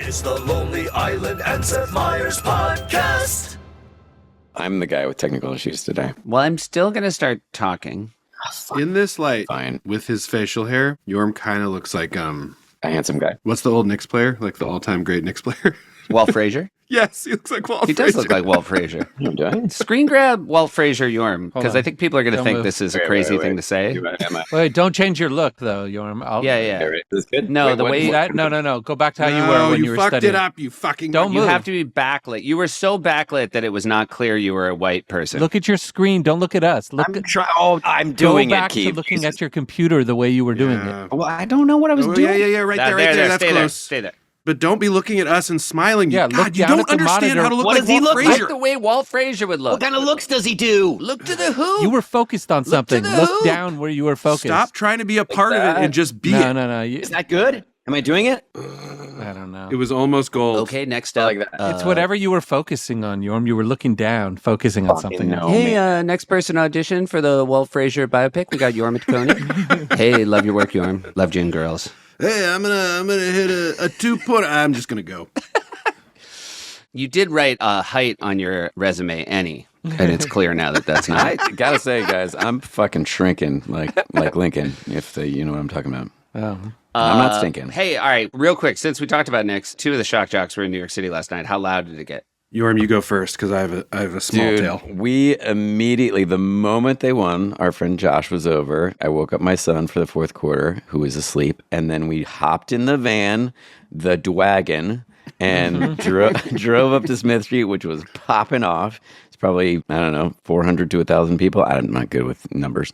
It's the Lonely Island and Seth Meyers podcast. I'm the guy with technical issues today. Well, I'm still going to start talking. In this light, Fine. with his facial hair, Yorm kind of looks like, A handsome guy. what's the old Knicks player? Like the all-time great Knicks player? Walt Frazier? Yes, he looks like Walt He Frazier. does look like Walt Frazier. You doing? Screen grab Walt Frazier Yorm, because I think people are going to Don't think move. this is a crazy thing to say. Wait, don't change your look, though, Yorm. Yeah. Is this good? No, Wait, the what- way... what- No. Go back to how you No, were when you were fucked studying. it up, you fucking... Don't You move. have to be backlit. You were so backlit that it was not clear you were a white person. Look at your screen. Don't look at us. Look. I'm Go doing back it, Keith. to looking at your computer the way you were doing it. Well, I don't know what I was Oh, doing. yeah, right there. That's stay close. Stay there. But don't be looking at us and smiling. Yeah, God, look you down don't at the understand monitor. how to look What like does he Walt look Frazier. Like the way Walt Frazier would look. What kind of looks does he do? Look to the who? You were focused on something. the Look who. down where you were focused. Stop trying to be a part of it and just be it. No. Is that good? Am I doing it? I don't know. It was almost gold. Okay, next up. like that. It's whatever you were focusing on, Yorm. You were looking down, focusing on something no. else. Hey, next person audition for the Walt Frazier biopic. We got Yorm at Coney. Hey, love your work, Yorm. Loved you in Girls. Hey, I'm gonna hit a 2-point. I'm just gonna go. You did write a height on your resume, any, and it's clear now that that's not. I gotta say, guys, I'm fucking shrinking like Lincoln, if you know what I'm talking about. Oh. I'm not stinking. Hey, all right, real quick, since we talked about Knicks, 2 of the shock jocks were in New York City last night. How loud did it get? Yorm, you go first because I have a small tail. We immediately, the moment they won, our friend Josh was over. I woke up my son for the fourth quarter, who was asleep, and then we hopped in the van, the Dwagon, and drove up to Smith Street, which was popping off. It's probably, 400 to 1,000 people. I'm not good with numbers.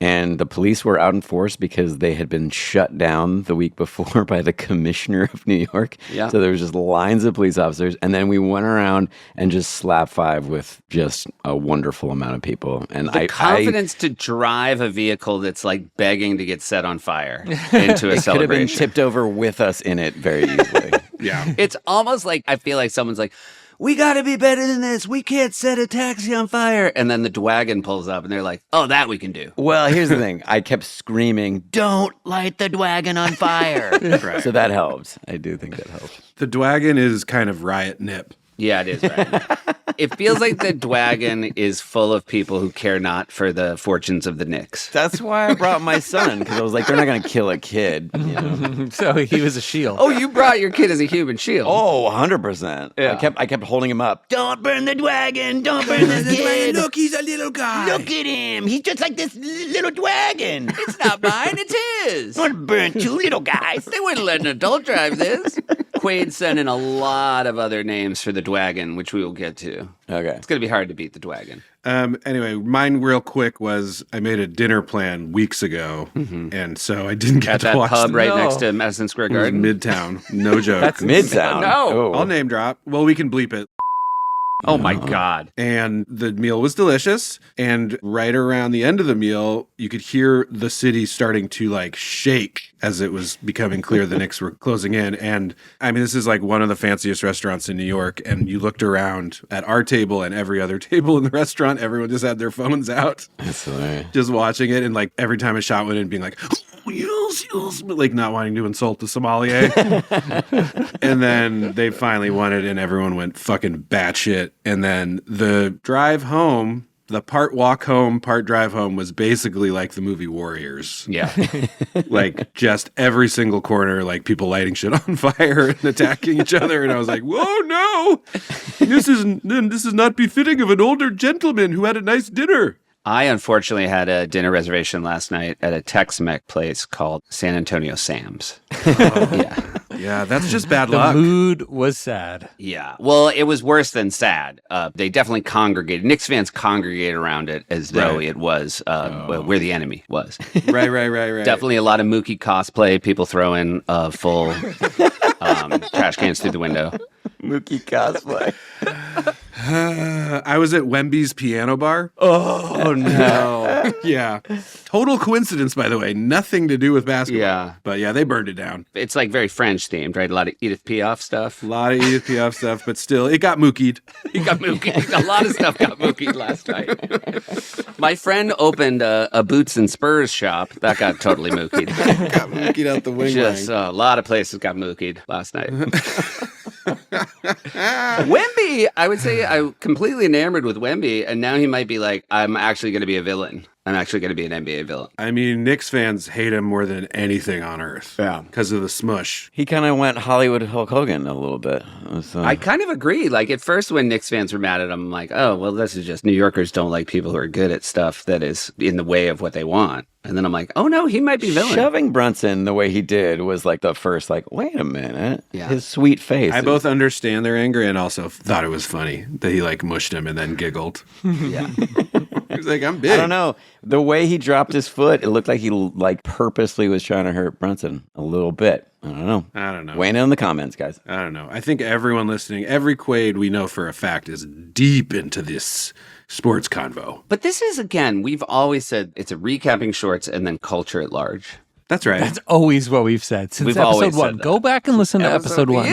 And the police were out in force because they had been shut down the week before by the commissioner of New York. Yeah. So there was just lines of police officers. And then we went around and just slapped 5 with just a wonderful amount of people. And The confidence to drive a vehicle that's like begging to get set on fire into a it could have been celebration. tipped over with us in it very easily. Yeah. It's almost like I feel like someone's like, we got to be better than this. We can't set a taxi on fire. And then the Dwagon pulls up and they're like, oh, that we can do. Well, here's the thing. I kept screaming, "Don't light the Dwagon on fire." Right. So that helped. I do think that helped. The Dwagon is kind of riot nip. Yeah, it is right. It feels like the Dwagon is full of people who care not for the fortunes of the Knicks. That's why I brought my son, because I was like, they're not going to kill a kid. You know? So he was a shield. Oh, you brought your kid as a human shield. Oh, 100%. Yeah. I kept holding him up. Don't burn the Dwagon. Don't burn this kid. Look, he's a little guy. Look at him. He's just like this little Dwagon. It's not mine, it's his. I want to burn 2 little guys. They wouldn't let an adult drive this. Quaid sent in a lot of other names for the Dwagon, which we will get to. Okay. It's going to be hard to beat the Dwagon. Anyway, mine real quick was I made a dinner plan weeks ago, and so I didn't get At to that watch pub the- right No. next to Madison Square It was Garden. Midtown. No joke. That's Midtown. No. Oh. I'll name drop. Well, we can bleep it. Oh, my God. And the meal was delicious. And right around the end of the meal, you could hear the city starting to like shake as it was becoming clear the Knicks were closing in. And I mean, this is like one of the fanciest restaurants in New York. And you looked around at our table and every other table in the restaurant, everyone just had their phones out, That's hilarious. just watching it. And like every time a shot went in, being like, yes, but like not wanting to insult the sommelier. And then they finally won it and everyone went fucking batshit. And then the drive home, the part walk home, part drive home was basically like the movie Warriors. Yeah. Like just every single corner, like people lighting shit on fire and attacking each other. And I was like, whoa, no, this is not befitting of an older gentleman who had a nice dinner. I unfortunately had a dinner reservation last night at a Tex-Mex place called San Antonio Sam's. Yeah. Yeah, that's just bad The luck. mood was sad. Yeah. Well, it was worse than sad. They definitely congregated. Knicks fans congregated around it as though Right. it was where the enemy was. Right. Definitely a lot of Mookie cosplay. People throwing full trash cans through the window. Mookie cosplay. I was at Wemby's Piano Bar. Oh, no. Yeah. Total coincidence, by the way. Nothing to do with basketball. Yeah. But yeah, they burned it down. It's like very French themed, right? A lot of Edith Piaf stuff. A lot of Edith Piaf stuff, but still, it got mookied. He got mookied. A lot of stuff got mookied last night. My friend opened a Boots and Spurs shop. That got totally mookied. Got mookied out the wing. Just a lot of places got mookied last night. Wemby, I would say I'm completely enamored with Wemby, and now he might be like, I'm actually going to be a villain. I'm actually going to be an NBA villain. I mean, Knicks fans hate him more than anything on earth. Yeah. Because of the smush. He kind of went Hollywood Hulk Hogan a little bit. So. I kind of agree. Like at first when Knicks fans were mad at him, I'm like, oh, well, this is just New Yorkers don't like people who are good at stuff that is in the way of what they want. And then I'm like, oh no, he might be villain. Shoving Brunson the way he did was like the first, like, wait a minute. Yeah. His sweet face. I both understand their anger and also thought it was funny that he like mushed him and then giggled. Yeah. He was like, I'm big. I don't know. The way he dropped his foot, it looked like he like purposely was trying to hurt Brunson a little bit. I don't know. Weigh in on the comments, guys. I don't know. I think everyone listening, every Quaid we know for a fact is deep into this sports convo. But this is, again, we've always said it's a recapping shorts and then culture at large. That's right. That's always what we've said since We've always episode 1. said that. Go back and listen to episode 1.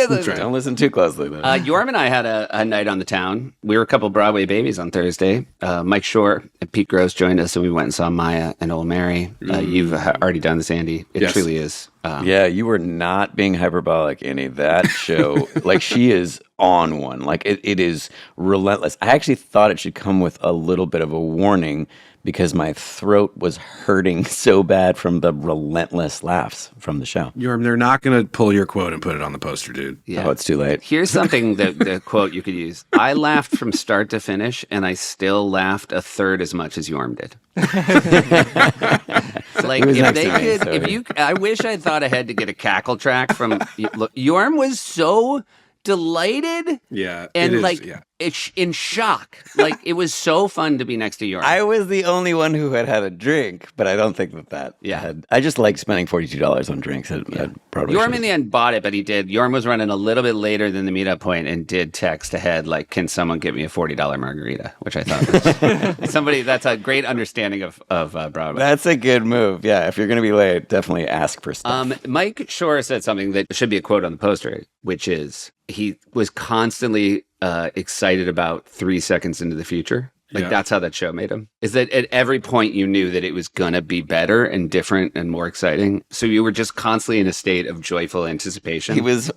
That's right. Don't listen too closely, though. Yorm and I had a night on the town. We were a couple Broadway babies on Thursday. Mike Shore and Pete Gross joined us, and we went and saw Maya and Old Mary. You've already done this, Andy. It Yes. truly is. Yeah, you were not being hyperbolic, Annie. That show, like, she is on one. Like, it is relentless. I actually thought it should come with a little bit of a warning because my throat was hurting so bad from the relentless laughs from the show. Yorm, they're not going to pull your quote and put it on the poster, dude. Yeah. Oh, it's too late. Here's something that the quote you could use. I laughed from start to finish, and I still laughed a third as much as Yorm did. Like It was if next they to me, could, so- if you, I wish I'd thought ahead to get a cackle track from. Look, Yorm was so delighted Yeah. and it is, like yeah. in shock. Like it was so fun to be next to Yorm. I was the only one who had a drink, but I don't think that Yeah. had. I just like spending $42 on drinks at Broadway Yorm shows. in the end bought it, but he did. Yorm was running a little bit later than the meetup point and did text ahead, like, can someone get me a $40 margarita? Which I thought was somebody, that's a great understanding of Broadway. That's a good move. Yeah, if you're going to be late, definitely ask for stuff. Mike Shore said something that should be a quote on the poster, which is he was constantly excited about 3 seconds into the future. Like Yeah. that's how that show made him. Is that at every point you knew that it was gonna be better and different and more exciting. So you were just constantly in a state of joyful anticipation. He was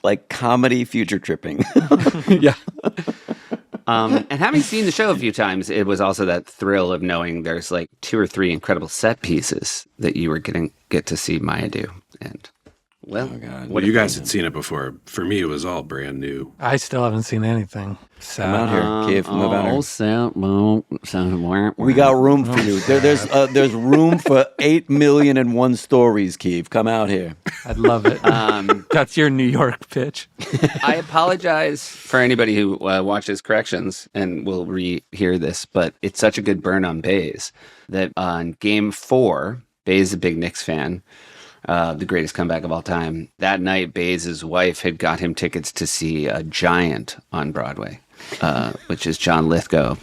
like comedy future tripping. Yeah. And having seen the show a few times, it was also that thrill of knowing there's like 2 or 3 incredible set pieces that you were get to see Maya do. And well, Well, you guys had seen it before. For me, it was all brand new. I still haven't seen anything. So Come out here, Keith. Move out here. We got room for you. There's room for 8,000,001 stories, Keith. Come out here. I'd love it. That's your New York pitch. I apologize for anybody who watches Corrections and will rehear this, but it's such a good burn on Baze that on Game 4, Baze is a big Knicks fan. The greatest comeback of all time. That night, Baze's wife had got him tickets to see a Giant on Broadway, which is John Lithgow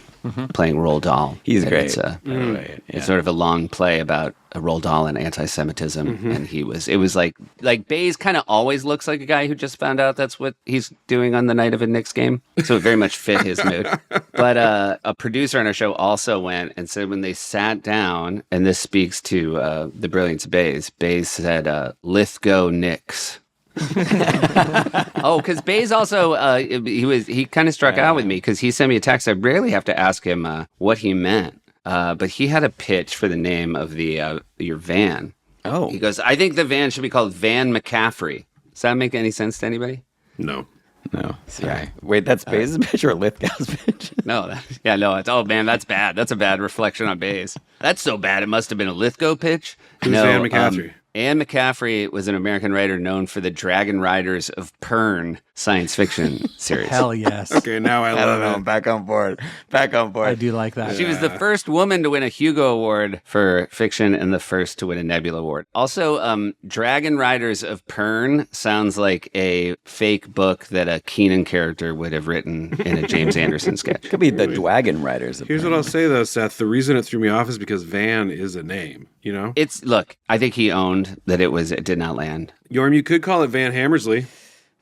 playing Roald Dahl. He's And great. It's, Right, it's sort of a long play about Roald Dahl and anti-Semitism, and it was like Baze kind of always looks like a guy who just found out that's what he's doing on the night of a Knicks game, so it very much fit his mood. But a producer on our show also went and said when they sat down, and this speaks to the brilliance of Baze said, Lithgow Knicks. Oh, because Baze also he kind of struck out with me because he sent me a text. I rarely have to ask him what he meant, but he had a pitch for the name of your van. Oh. He goes, I think the van should be called Van McCaffrey. Does that make any sense to anybody? No. No, sorry. Wait, that's Baze's pitch or Lithgow's pitch? No, it's oh man, that's bad. That's a bad reflection on Baze. That's so bad. It must have been a Lithgow pitch. Who's Van McCaffrey? Anne McCaffrey was an American writer known for the Dragon Riders of Pern science fiction series. Hell yes. Okay, now I I don't love know. it. Back on board. Back on board. I do like that. She was the first woman to win a Hugo Award for fiction and the first to win a Nebula Award. Also, Dragon Riders of Pern sounds like a fake book that a Keenan character would have written in a James Anderson sketch. Could be the Dwagon Riders. Here's what I'll say though, Seth. The reason it threw me off is because Van is a name, you know? Look, I think he owned that it did not land. Yorm, you could call it Van Hammersley.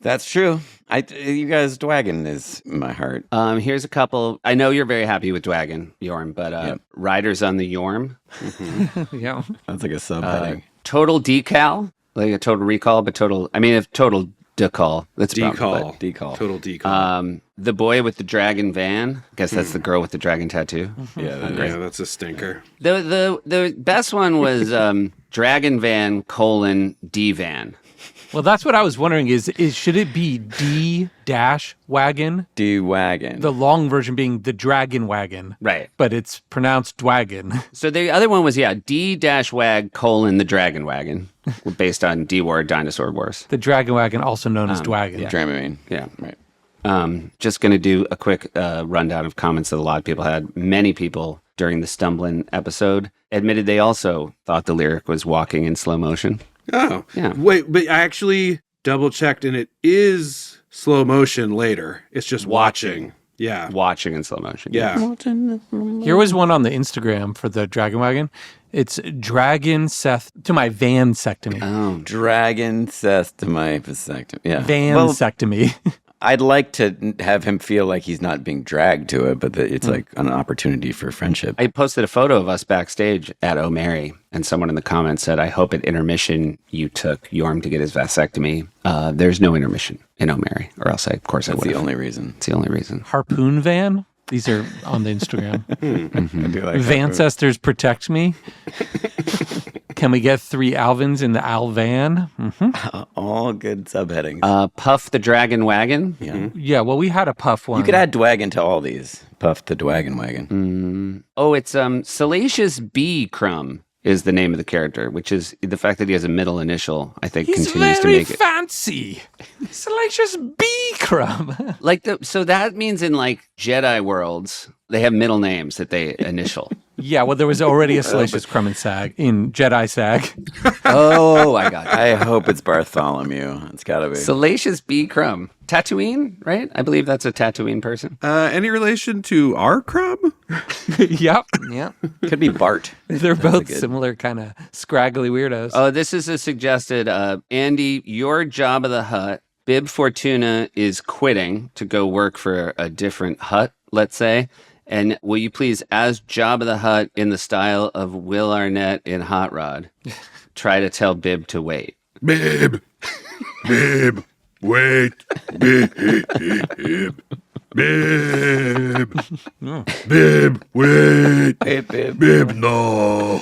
That's true. You guys, Dwagon is in my heart. Here's a couple. I know you're very happy with Dwagon, Yorm, but Yep. Riders on the Yorm. Yeah. That's like a subheading. Total Decal, like a Total Recall, but Total Decal. That's Decall. Decall. Total decall. The Boy with the Dragon Van. I guess that's the girl with the dragon tattoo. Yeah, Yeah, that's a stinker. The best one was Dragon Van : D Van. Well, that's what I was wondering is should it be D-Wagon? D-Wagon. The long version being the Dragon Wagon. Right. But it's pronounced Dwagon. So the other one was, D-Wag : the Dragon Wagon, based on D-War Dinosaur Wars. The Dragon Wagon, also known as Dwagon. Dramamine. Yeah. Right. Just going to do a quick rundown of comments that a lot of people had. Many people during the Stumblin episode admitted they also thought the lyric was walking in slow motion. Oh. Yeah. Wait, but I actually double checked and it is slow motion later. It's just watching. Yeah. Watching in slow motion. Yeah. Here was one on the Instagram for the Dragon Wagon. It's Dragon Seth to my vansectomy. Oh. Dragon Seth to my vasectomy. Yeah. Vansectomy. I'd like to have him feel like he's not being dragged to it, but that it's like an opportunity for friendship. I posted a photo of us backstage at O'Mary, and someone in the comments said, I hope at intermission you took Yorm to get his vasectomy. There's no intermission in O'Mary, or else of course I That's would. the only reason. It's the only reason. Harpoon Van. These are on the Instagram. I do like that. Vancestors protect me. Can we get 3 Alvins in the Al Van? All good subheadings. Puff the Dragon Wagon. yeah. Yeah, well, we had a puff one. You could add Dwagon to all these. Puff the Dwagon Wagon. Oh, it's Salacious B. Crumb is the name of the character, which is the fact that he has a middle initial, I think, He's continues to very make it. fancy. Salacious B. Crumb. So that means in like Jedi worlds, they have middle names that they initial. Yeah, well, there was already a Salacious Crumb in SAG, in Jedi SAG. Oh, I got it. I hope it's Bartholomew. It's got to be. Salacious B. Crumb. Tatooine, right? I believe that's a Tatooine person. Any relation to our crumb? Yep. Yeah. Could be Bart. They're both good- similar kind of scraggly weirdos. Oh, this is a suggested, Andy, your Jabba the Hutt. Bib Fortuna is quitting to go work for a different hut, let's say. And will you please, as Jabba the Hutt in the style of Will Arnett in Hot Rod, try to tell Bib to wait? Bib, Bib, wait, Bib, Bib, Bib, wait, Hey, Bib. Bib, no.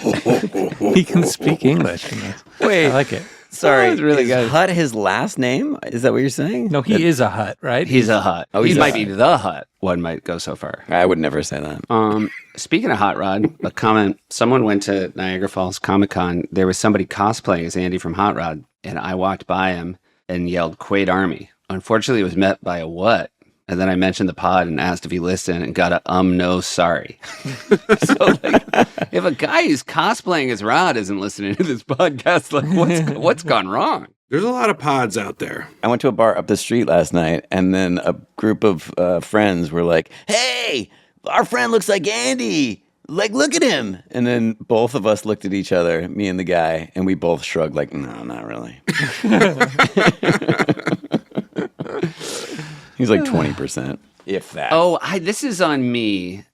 He can speak English. In this. Wait. I like it. Sorry. That was really is good. Hutt his last name? Is that what you're saying? No, he is a hut, right? He's a Hutt. Oh, he he's a might Hutt. be the Hutt. One might go so far. I would never say that. Speaking of Hot Rod, a comment, someone went to Niagara Falls Comic-Con. There was somebody cosplaying as Andy from Hot Rod, and I walked by him and yelled, Quaid Army. Unfortunately, it was met by a what? And then I mentioned the pod and asked if he listened and got a no sorry. So like, if a guy who's cosplaying as Rod isn't listening to this podcast, like what's gone wrong? There's a lot of pods out there. I went to a bar up the street last night, and then a group of friends were like, "Hey, our friend looks like Andy. Like, look at him." And then both of us looked at each other, me and the guy, and we both shrugged like, "No, not really." He's like 20%, if that. Oh, this is on me.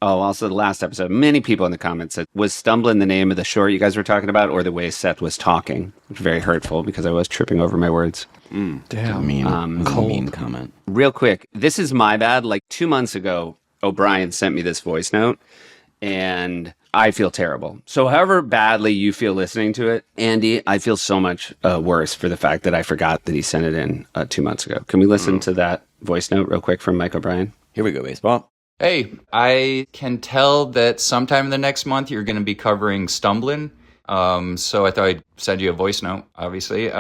Also the last episode, many people in the comments said, was Stumblin the name of the short you guys were talking about, or the way Seth was talking? Which was very hurtful because I was tripping over my words. Damn. mean, it was a mean comment. Real quick, this is my bad. Like 2 months ago, O'Brien sent me this voice note, and I feel terrible. So however badly you feel listening to it, Andy, I feel so much worse for the fact that I forgot that he sent it in 2 months ago. Can we listen to that voice note real quick from Mike O'Brien? Here we go, baseball. Hey, I can tell that sometime in the next month you're going to be covering Stumblin. So I thought I'd send you a voice note, obviously.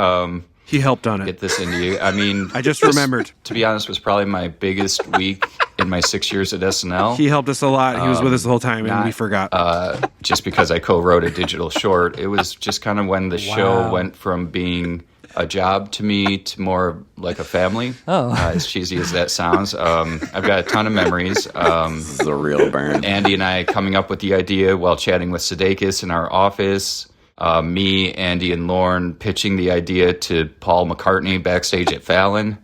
He helped on it. Get this into you. I mean, I just remembered. To be honest, was probably my biggest week in my 6 years at SNL. He helped us a lot. He was with us the whole time, and we forgot. Just because I co-wrote a digital short. It was just kind of when the show went from being a job to me to more like a family. As cheesy as that sounds. I've got a ton of memories. This is a real burn. Andy and I coming up with the idea while chatting with Sudeikis in our office. Me, Andy, and Lorne pitching the idea to Paul McCartney backstage at Fallon.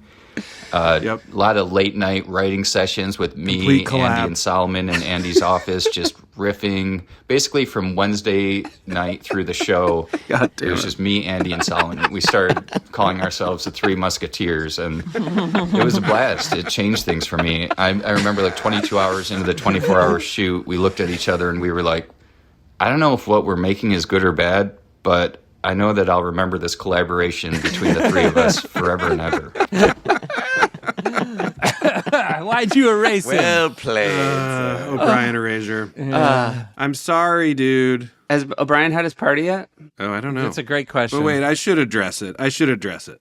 A lot of late night writing sessions with me, Andy, and Solomon in Andy's office, just riffing. Basically, from Wednesday night through the show, it was just me, Andy, and Solomon. We started calling ourselves the Three Musketeers, and it was a blast. It changed things for me. I remember like 22 hours into the 24-hour shoot, we looked at each other and we were like, I don't know if what we're making is good or bad, but I know that I'll remember this collaboration between the three of us forever and ever. Why'd you erase it? Well played. O'Brien erasure. I'm sorry, dude. Has O'Brien had his party yet? Oh, I don't know. That's a great question. But wait, I should address it.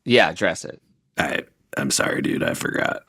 Yeah, address it. I'm sorry, dude. I forgot.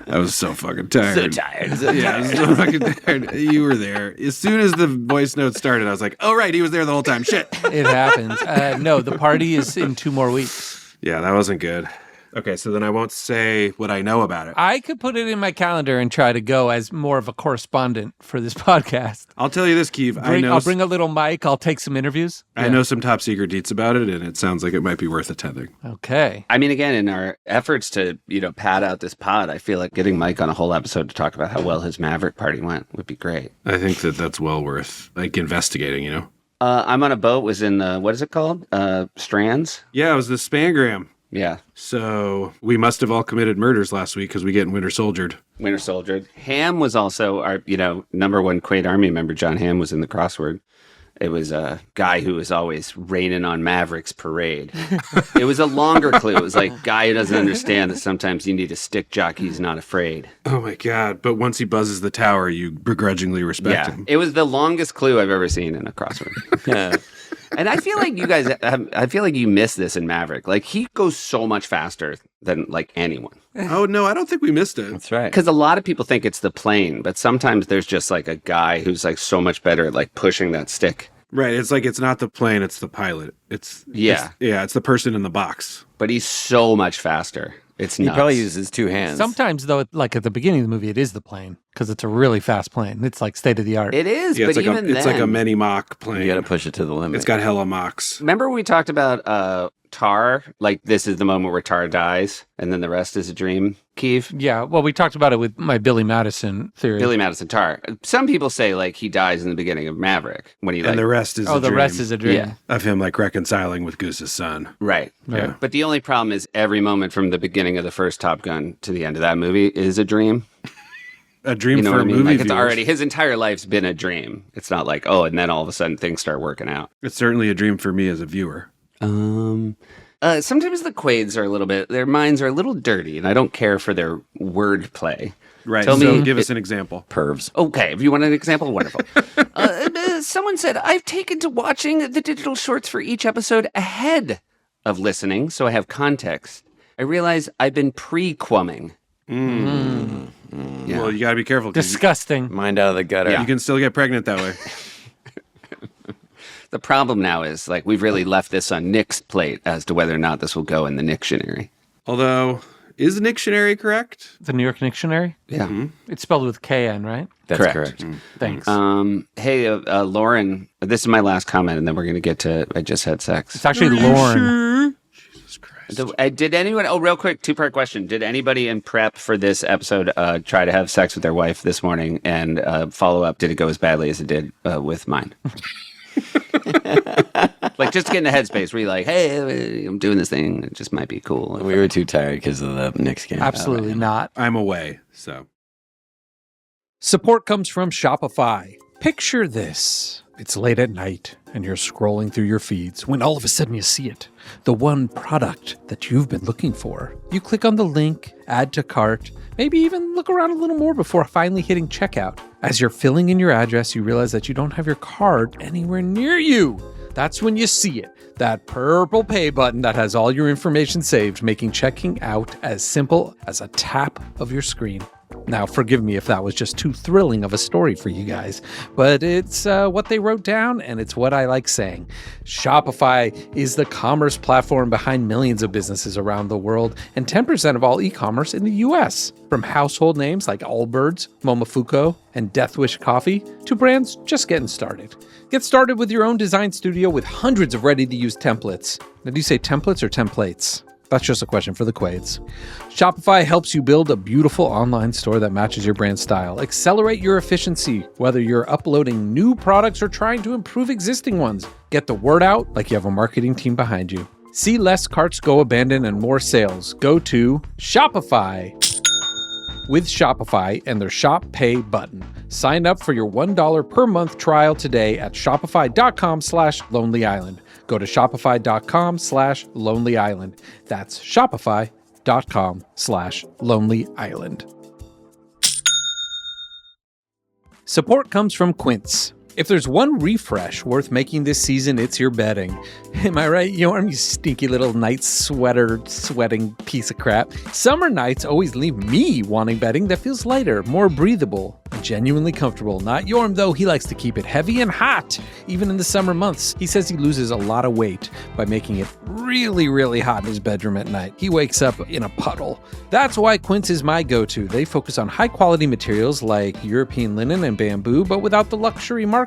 I was so fucking tired. So tired. Yeah, I was so fucking tired. You were there. As soon as the voice note started, I was like, oh, right. He was there the whole time. Shit. It happens. No, the party is in 2 more weeks. Yeah, that wasn't good. Okay, so then I won't say what I know about it. I could put it in my calendar and try to go as more of a correspondent for this podcast. I'll tell you this, Keeve. I'll bring a little mic. I'll take some interviews. I know some top secret deets about it, and it sounds like it might be worth attending. Okay. I mean, again, in our efforts to, pad out this pod, I feel like getting Mike on a whole episode to talk about how well his Maverick party went would be great. I think that's well worth, investigating, I'm on a boat, was in, what is it called? Strands? Yeah, it was the Spangram. Yeah. So we must have all committed murders last week because we get Winter Soldiered. Winter Soldiered. Ham was also our, number one Quaid Army member. John Ham was in the crossword. It was a guy who was always raining on Maverick's parade. It was a longer clue. It was like, guy who doesn't understand that sometimes you need a stick jockey who's not afraid. Oh my God. But once he buzzes the tower, you begrudgingly respect him. It was the longest clue I've ever seen in a crossword. Yeah. And I feel like you guys, I feel like you miss this in Maverick. Like, he goes so much faster than, anyone. Oh, no, I don't think we missed it. That's right. Because a lot of people think it's the plane, but sometimes there's just, a guy who's, so much better at, pushing that stick. Right. It's it's not the plane, it's the pilot. It's the person in the box. But he's so much faster. It's nuts. He probably uses 2 hands. Sometimes, though, at the beginning of the movie, it is the plane because it's a really fast plane. It's state of the art. It is, Yeah, but even then... It's like a mini Mach plane. You got to push it to the limit. It's got hella Machs. Remember when we talked about Tar? This is the moment where Tar dies, and then the rest is a dream, Keeve? Yeah, well, we talked about it with my Billy Madison theory. Billy Madison Tar. Some people say, he dies in the beginning of Maverick when he, And the rest is a dream. the rest is a dream. Yeah. Of him, reconciling with Goose's son. Right. Yeah. But the only problem is every moment from the beginning of the first Top Gun to the end of that movie is a dream. A dream You know for what I mean? movie It's viewers. already, his entire life's been a dream. It's not and then all of a sudden things start working out. It's certainly a dream for me as a viewer. Sometimes the Quaids are their minds are a little dirty, and I don't care for their wordplay. Right. Tell so me- give us an example. Pervs. Okay, if you want an example, wonderful. Someone said, I've taken to watching the digital shorts for each episode ahead of listening, so I have context. I realize I've been pre-quumming. Yeah. Well, you got to be careful. 'Cause Disgusting. Mind out of the gutter. you can still get pregnant that way. The problem now is, we've really left this on Nick's plate as to whether or not this will go in the Dictionary. Although, is the Dictionary correct? The New York Dictionary? Yeah. It's spelled with KN, right? That's correct. Thanks. Hey, Lauren, this is my last comment, and then we're going to get to I Just Had Sex. It's actually Lauren. Jesus Christ. Did anyone, real quick, 2-part question. Did anybody in prep for this episode try to have sex with their wife this morning and follow up? Did it go as badly as it did with mine? Just to get in the headspace where you're like, hey, I'm doing this thing. It just might be cool. We were too tired because of the Knicks game. Absolutely not. I'm away, so. Support comes from Shopify. Picture this. It's late at night, and you're scrolling through your feeds when all of a sudden you see it. The one product that you've been looking for. You click on the link, add to cart, maybe even look around a little more before finally hitting checkout. As you're filling in your address, you realize that you don't have your card anywhere near you. That's when you see it. That purple pay button that has all your information saved, making checking out as simple as a tap of your screen. Now, forgive me if that was just too thrilling of a story for you guys, but it's what they wrote down, and it's what I like saying. Shopify is the commerce platform behind millions of businesses around the world and 10% of all e-commerce in the U.S. From household names like Allbirds, Momofuku, and Death Wish Coffee to brands just getting started. Get started with your own design studio with hundreds of ready-to-use templates. Now, do you say templates or templates? That's just a question for the Quades. Shopify helps you build a beautiful online store that matches your brand style. Accelerate your efficiency, whether you're uploading new products or trying to improve existing ones. Get the word out like you have a marketing team behind you. See less carts go abandoned and more sales. Go to Shopify. With Shopify and their Shop Pay button. Sign up for your $1 per month trial today at shopify.com/Lonely Island. Go to shopify.com/Lonely Island. That's shopify.com/Lonely Island. Support comes from Quince. If there's one refresh worth making this season, it's your bedding. Am I right, Yorm, you stinky little night sweating piece of crap? Summer nights always leave me wanting bedding that feels lighter, more breathable, and genuinely comfortable. Not Yorm, though. He likes to keep it heavy and hot, even in the summer months. He says he loses a lot of weight by making it really, really hot in his bedroom at night. He wakes up in a puddle. That's why Quince is my go-to. They focus on high-quality materials like European linen and bamboo, but without the luxury markup.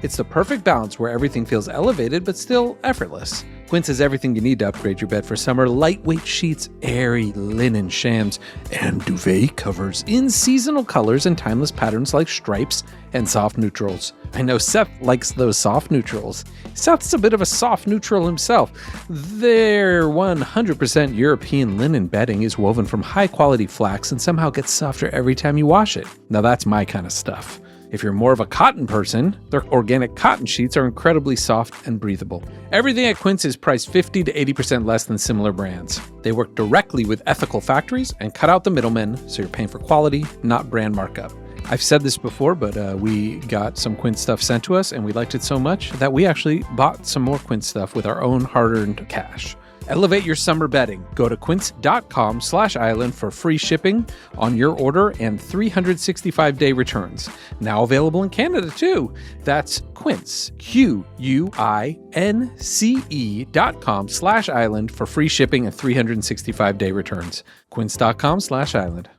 It's the perfect balance where everything feels elevated but still effortless. Quince has everything you need to upgrade your bed for summer. Lightweight sheets, airy linen shams, and duvet covers in seasonal colors and timeless patterns like stripes and soft neutrals. I know Seth likes those soft neutrals. Seth's a bit of a soft neutral himself. Their 100% European linen bedding is woven from high-quality flax and somehow gets softer every time you wash it. Now that's my kind of stuff. If you're more of a cotton person, their organic cotton sheets are incredibly soft and breathable. Everything at Quince is priced 50 to 80% less than similar brands. They work directly with ethical factories and cut out the middlemen, so you're paying for quality, not brand markup. I've said this before, but we got some Quince stuff sent to us, and we liked it so much that we actually bought some more Quince stuff with our own hard-earned cash. Elevate your summer bedding. Go to quince.com/island for free shipping on your order and 365-day returns. Now available in Canada too. That's Quince, QUINCE.com/island for free shipping and 365-day returns. Quince.com/island.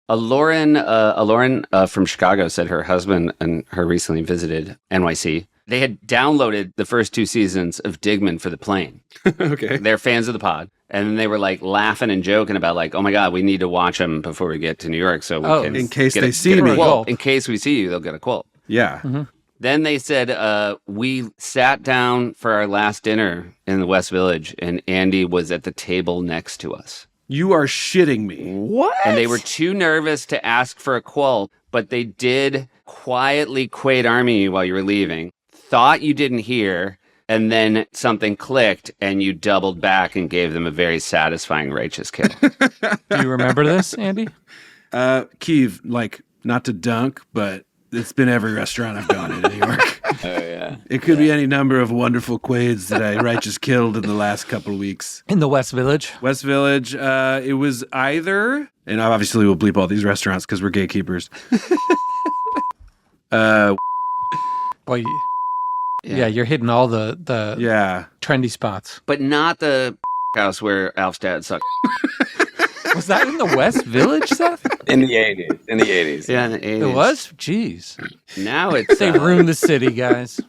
Lauren from Chicago said her husband and her recently visited NYC. They had downloaded the first 2 seasons of Digman for the plane. Okay. They're fans of the pod. And they were like laughing and joking about like, oh my God, we need to watch them before we get to New York so we can in case get they see me. Well, in case we see you, they'll get a quote. Yeah. Mm-hmm. Then they said, we sat down for our last dinner in the West Village and Andy was at the table next to us. You are shitting me. What? And they were too nervous to ask for a quote, but they did quietly Quaid Army you while you were leaving. Thought you didn't hear, and then something clicked, and you doubled back and gave them a very satisfying righteous kill. Do you remember this, Andy? Keeve, like, not to dunk, but it's been every restaurant I've gone in New York. Oh, yeah. It could be any number of wonderful Quaids that I righteous killed in the last couple of weeks. In the West Village? West Village, it was either, and obviously we'll bleep all these restaurants because we're gatekeepers. Boy, yeah, you're hitting all the trendy spots. But not the house where Alf's dad sucked. Was that in the West Village, Seth? In the 80s. Yeah, in the 80s. It was? Jeez. Now it's... They ruined the city, guys.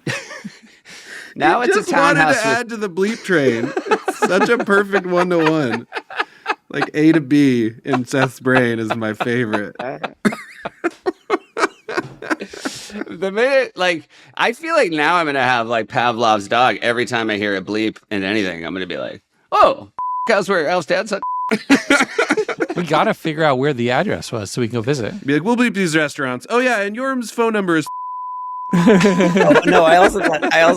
Now You it's a just wanted townhouse to add to the bleep train. It's such a perfect 1-to-1. Like A to B in Seth's brain is my favorite. The minute, like, I feel like now I'm going to have, like, Pavlov's dog. Every time I hear a bleep in anything, I'm going to be like, oh, house where Alf's dad sucked. We got to figure out where the address was so we can go visit. Be like, we'll bleep these restaurants. Oh, yeah, and Yorm's phone number is... No, I also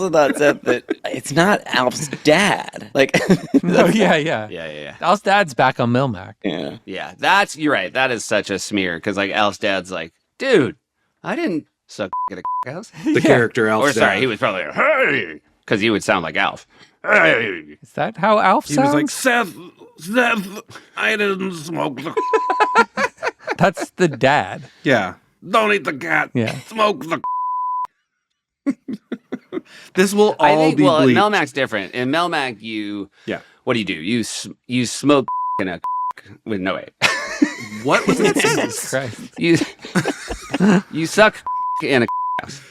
thought Seth, that it's not Alf's dad. Like, Oh, yeah. Yeah. Al's dad's back on Melmac. yeah. Yeah, you're right. That is such a smear because like Al's dad's like, dude, I didn't suck at a house. The character Alf. Or sorry, he was probably like, hey, because he would sound like Alf. Hey. Is that how Alf He sounds? was like, Seth, I didn't smoke the. That's the dad. Yeah. Don't eat the cat. Yeah. Smoke the. This will I all think, be well, bleeped. Melmac's different. In Melmac, what do? You smoke in a with no wait. What was that Jesus sentence? Christ. You suck in a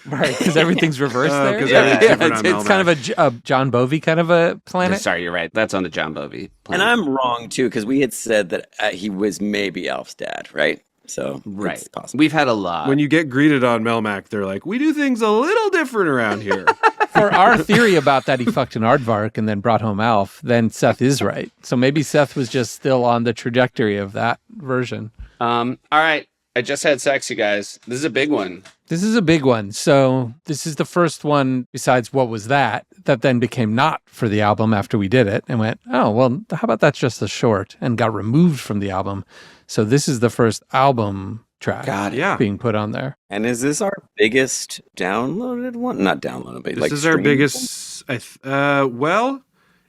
Right, because everything's reversed there. 'cause Yeah, everything's different it's, on it's kind of a John Bovey kind of a planet. Sorry, you're right. That's on the John Bovey And planet. I'm wrong too, because we had said that he was maybe Alf's dad, right? So Right. it's possible. We've had a lot. When you get greeted on Melmac, they're like, we do things a little different around here. For our theory about that he fucked an aardvark and then brought home Alf, then Seth is right. So maybe Seth was just still on the trajectory of that version. All right. I just had sex, you guys. This is a big one. This is a big one. So this is the first one besides What Was That then became not for the album after we did it and went, oh, well, how about that's just a short and got removed from the album. So this is the first album track Yeah. being put on there. And is this our biggest downloaded one? Not downloaded, but This like is our streamed biggest. Well,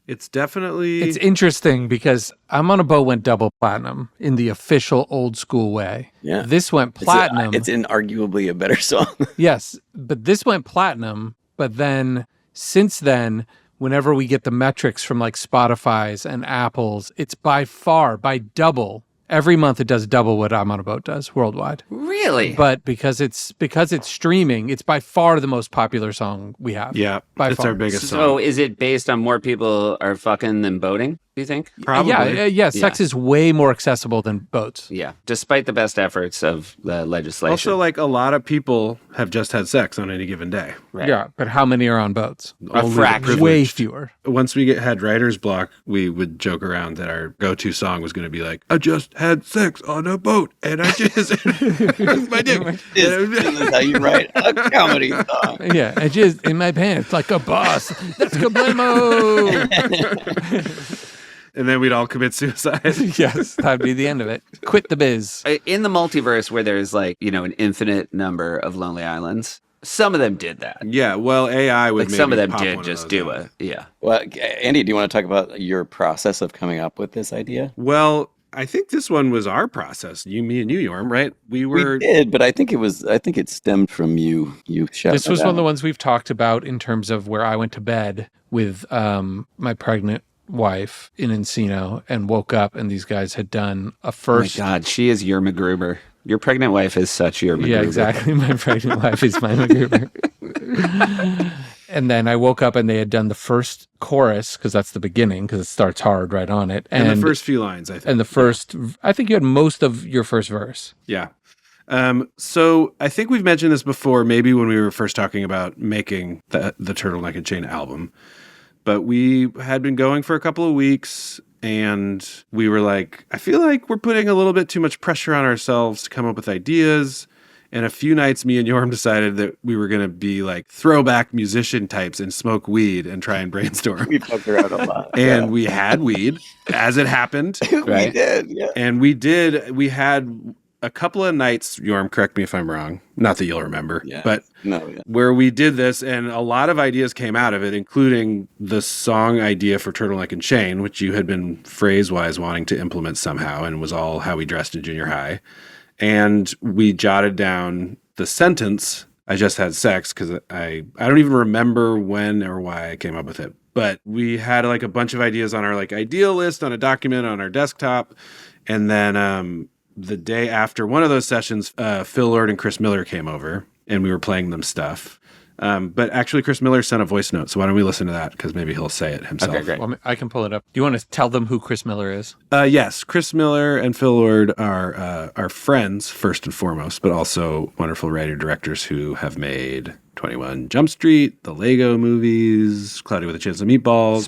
it's definitely. It's interesting because I'm on a Boat went double platinum in the official old school way. Yeah. This went platinum. It's inarguably a better song. Yes, but this went platinum. But then, since then, whenever we get the metrics from like Spotify's and Apple's, it's by double. Every month it does double what I'm on a Boat does worldwide. Really? But because it's streaming, it's by far the most popular song we have. Yeah, by it's far. our biggest So song. is it based on more people are fucking than boating, do you think? Probably. Yeah, sex is way more accessible than boats. Yeah. Despite the best efforts of the legislation. Also, like a lot of people have just had sex on any given day. Right. Yeah, but how many are on boats? Only the fraction. privileged. Way fewer. Once we had writer's block, we would joke around that our go-to song was going to be like, I just had sex on a boat and I just with my dick. This is how you write a comedy song. Yeah, I just in my pants like a boss. That's kablamo. And then we'd all commit suicide. Yes, that'd be the end of it. Quit the biz. In the multiverse where there's like, an infinite number of lonely islands, some of them did that. Yeah, well, AI would Like some of maybe them pop did one of just those do out. it. Yeah. Well, Andy, do you want to talk about your process of coming up with this idea? Well, I think this one was our process. Me and you, Yorm, right? We We did, but I think it stemmed from you. You shouted This was it one of the out. ones we've talked about in terms of where I went to bed with my pregnant wife in Encino and woke up and these guys had done a first. Oh my God, she is your MacGruber. Your pregnant wife is such your MacGruber. Yeah, exactly. My pregnant wife is my MacGruber. And then I woke up and they had done the first chorus because that's the beginning because it starts hard right on it. And the first few lines, I think. And the first, I think you had most of your first verse. Yeah. So I think we've mentioned this before, maybe when we were first talking about making the Turtleneck and Chain album. But we had been going for a couple of weeks and we were like, I feel like we're putting a little bit too much pressure on ourselves to come up with ideas. And a few nights, me and Yorm decided that we were going to be like throwback musician types and smoke weed and try and brainstorm. We fucked around a lot. And we had weed, as it happened. We did, yeah. And we had a couple of nights, Yorm, correct me if I'm wrong, not that you'll remember, Yeah. but No, yeah. where we did this and a lot of ideas came out of it, including the song idea for Turtleneck and Chain, which you had been phrase-wise wanting to implement somehow and was all how we dressed in junior high. And we jotted down the sentence, I just had sex, because I don't even remember when or why I came up with it. But we had like a bunch of ideas on our like ideal list on a document on our desktop. And then the day after one of those sessions, Phil Lord and Chris Miller came over and we were playing them stuff. But actually, Chris Miller sent a voice note. So why don't we listen to that? Because maybe he'll say it himself. Okay, great. Well, I can pull it up. Do you want to tell them who Chris Miller is? Yes, Chris Miller and Phil Lord are friends, first and foremost, but also wonderful writer-directors who have made 21 Jump Street, the Lego movies, Cloudy with a Chance of Meatballs,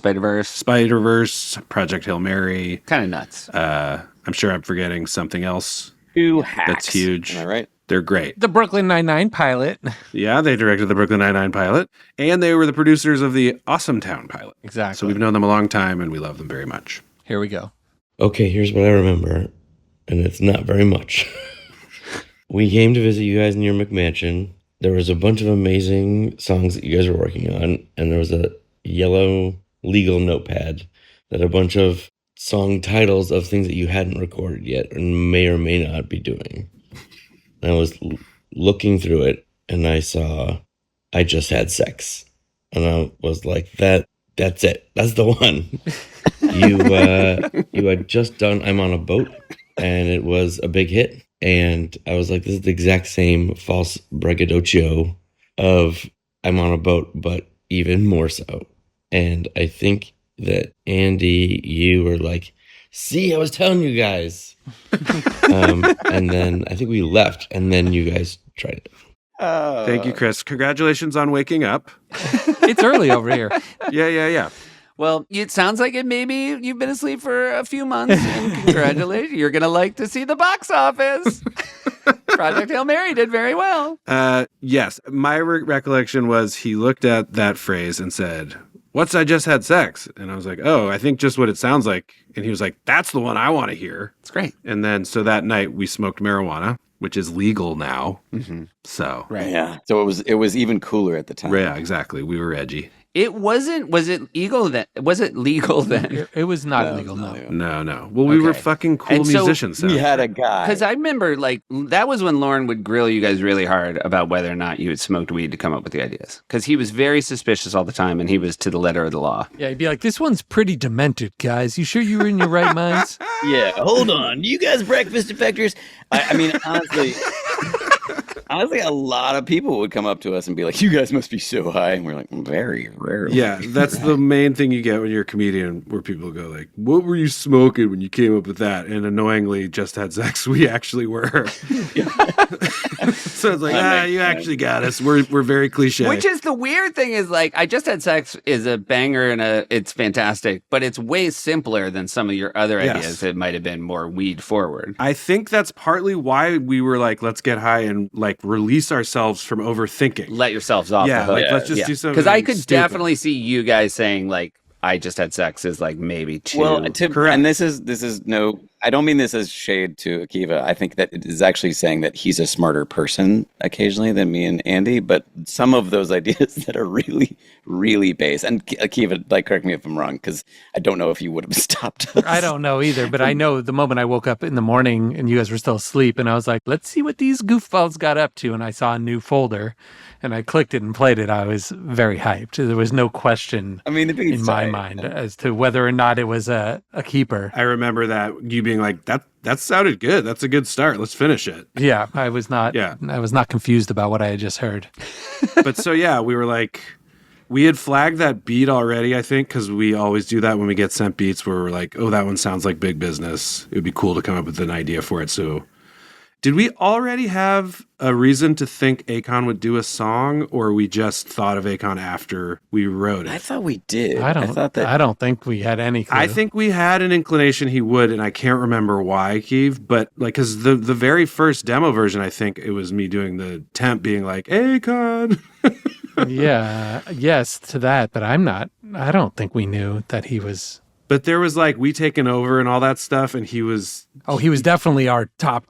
Spider-Verse, Project Hail Mary. Kind of nuts. I'm sure I'm forgetting something else. 2 hacks. That's huge. Am I right? They're great. The Brooklyn Nine-Nine pilot. Yeah, they directed the Brooklyn Nine-Nine pilot, and they were the producers of the Awesome Town pilot. Exactly. So we've known them a long time, and we love them very much. Here we go. Okay, here's what I remember, and it's not very much. We came to visit you guys in your McMansion. There was a bunch of amazing songs that you guys were working on, and there was a yellow legal notepad that a bunch of song titles of things that you hadn't recorded yet and may or may not be doing. And I was looking through it, and I saw I Just Had Sex. And I was like, that's it. That's the one. You had just done I'm on a Boat, and it was a big hit. And I was like, this is the exact same false braggadocio of I'm on a Boat, but even more so. And I think that Andy, you were like, see, I was telling you guys. And then I think we left, and then you guys tried it. Thank you, Chris. Congratulations on waking up. It's early over here. Yeah. Well, it sounds like it maybe you've been asleep for a few months, and congratulations. You're going to like to see the box office. Project Hail Mary did very well. Yes, my recollection was he looked at that phrase and said, what's I Just Had Sex? And I was like, oh, I think just what it sounds like. And he was like, that's the one I want to hear. It's great. And then so that night we smoked marijuana, which is legal now. Mm-hmm. So, Right. Yeah. So it was even cooler at the time. yeah, exactly. We were edgy. It wasn't, was it legal then? Was it legal then? It was not illegal, no. No. Well, we were Okay. fucking cool And so musicians. We had a guy. Because I remember, like, that was when Lauren would grill you guys really hard about whether or not you had smoked weed to come up with the ideas. Because he was very suspicious all the time, and he was to the letter of the law. Yeah, he'd be like, this one's pretty demented, guys. You sure you were in your right minds? Yeah, hold on. You guys breakfast defectors? I mean, honestly, a lot of people would come up to us and be like, you guys must be so high. And we're like, very rarely. Yeah, that's the main thing you get when you're a comedian, where people go like, what were you smoking when you came up with that? And annoyingly, Just Had Sex, we actually were. So it's like, you actually got us. We're very cliche. Which is the weird thing is, like, I Just Had Sex is a banger and it's fantastic, but it's way simpler than some of your other Yes. ideas that might have been more weed forward. I think that's partly why we were like, let's get high and like release ourselves from overthinking. Let yourselves off Yeah, the hook. like, let's just do something Because I could stupid. definitely see you guys saying, like, I Just Had Sex is like maybe too. Well, Correct. and this is no, I don't mean this as shade to Akiva. I think that it is actually saying that he's a smarter person occasionally than me and Andy, but some of those ideas that are really, really base. And Akiva, like, correct me if I'm wrong, because I don't know if you would have stopped us. I don't know either, but I know the moment I woke up in the morning and you guys were still asleep, and I was like, let's see what these goofballs got up to. And I saw a new folder, and I clicked it and played it. I was very hyped. There was no question I mean, in my mind as to whether or not it was a keeper. I remember that you being like, that sounded good. That's a good start. Let's finish it. Yeah, I was not. Yeah. I was not confused about what I had just heard. But so, yeah, we were like, we had flagged that beat already, I think, because we always do that when we get sent beats where we're like, oh, that one sounds like big business. It would be cool to come up with an idea for it. So did we already have a reason to think Akon would do a song, or we just thought of Akon after we wrote it? I thought we did. I don't think we had any clue. I think we had an inclination he would, and I can't remember why, Keeve, but like, because the very first demo version, I think it was me doing the temp being like, Akon. Yeah, yes to that, but I don't think we knew that he was. But there was like, we taken over and all that stuff, and he was. Oh, he was definitely our top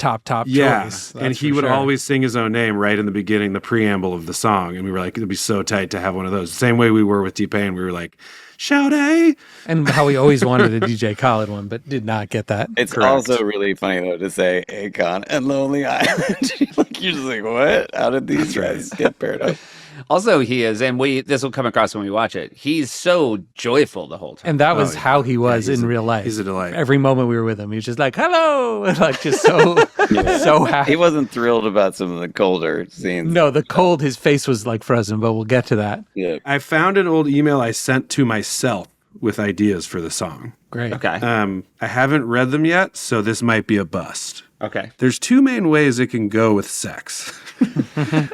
Yeah, choice. and that's he for would sure. always sing his own name right in the beginning, the preamble of the song, and we were like, it'd be so tight to have one of those. Same way we were with T-Pain, we were like, shout A. And how we always wanted a DJ Khaled one, but did not get that. It's Correct. also really funny, though, to say Akon and Lonely Island. Like, you're just like, what? How did these guys get paired up? Also, he is, and this will come across when we watch it. He's so joyful the whole time. And that was yeah. how he was he's in real life. he's a delight. Every moment we were with him, he was just like, hello, like just so, so happy. He wasn't thrilled about some of the colder scenes. No, the cold, his face was like frozen, but we'll get to that. Yeah. I found an old email I sent to myself with ideas for the song. Great. Okay. I haven't read them yet, so this might be a bust. Okay. There's two main ways it can go with sex.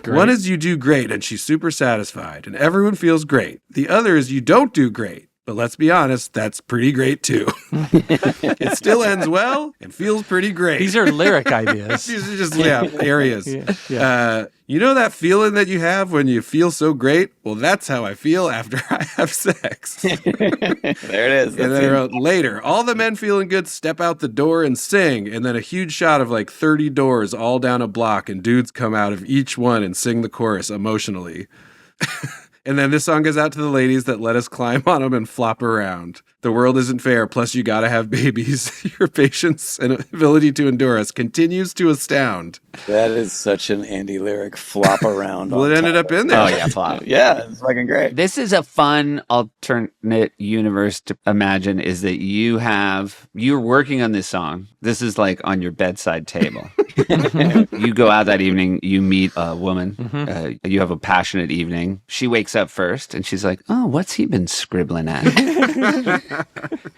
One is you do great and she's super satisfied and everyone feels great. The other is you don't do great But let's be honest, that's pretty great too. It still ends well and feels pretty great. These are lyric ideas. These are just areas. Yeah. You know that feeling that you have when you feel so great? Well, that's how I feel after I have sex. There it is. And then later, all the men feeling good step out the door and sing. And then a huge shot of like 30 doors all down a block, and dudes come out of each one and sing the chorus emotionally. And then this song goes out to the ladies that let us climb on them and flop around. The world isn't fair, plus you gotta have babies. Your patience and ability to endure us continues to astound. That is such an Andy lyric, flop around. Well, it ended up in there. Oh, yeah, flop. Yeah, it's fucking great. This is a fun alternate universe to imagine, is that you're working on this song. This is like on your bedside table. You go out that evening, you meet a woman, you have a passionate evening. She wakes up first and she's like, oh, what's he been scribbling at?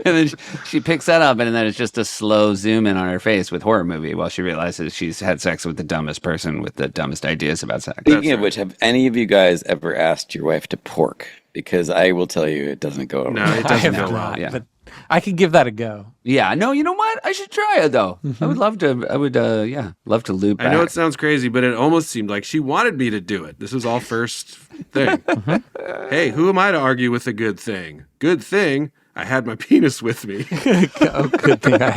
And then she picks that up, and then it's just a slow zoom in on her face with horror movie while she realizes she's had sex with the dumbest person with the dumbest ideas about sex. Speaking of which, have any of you guys ever asked your wife to pork? Because I will tell you, it doesn't go over. No, it I doesn't have go well. not, yeah. but I could give that a go. Yeah, no, you know what? I should try it though. I would love to. Love to loop back. I know it sounds crazy, but it almost seemed like she wanted me to do it. This was all first thing. Hey, who am I to argue with a good thing? Good thing I had my penis with me. Oh, good thing I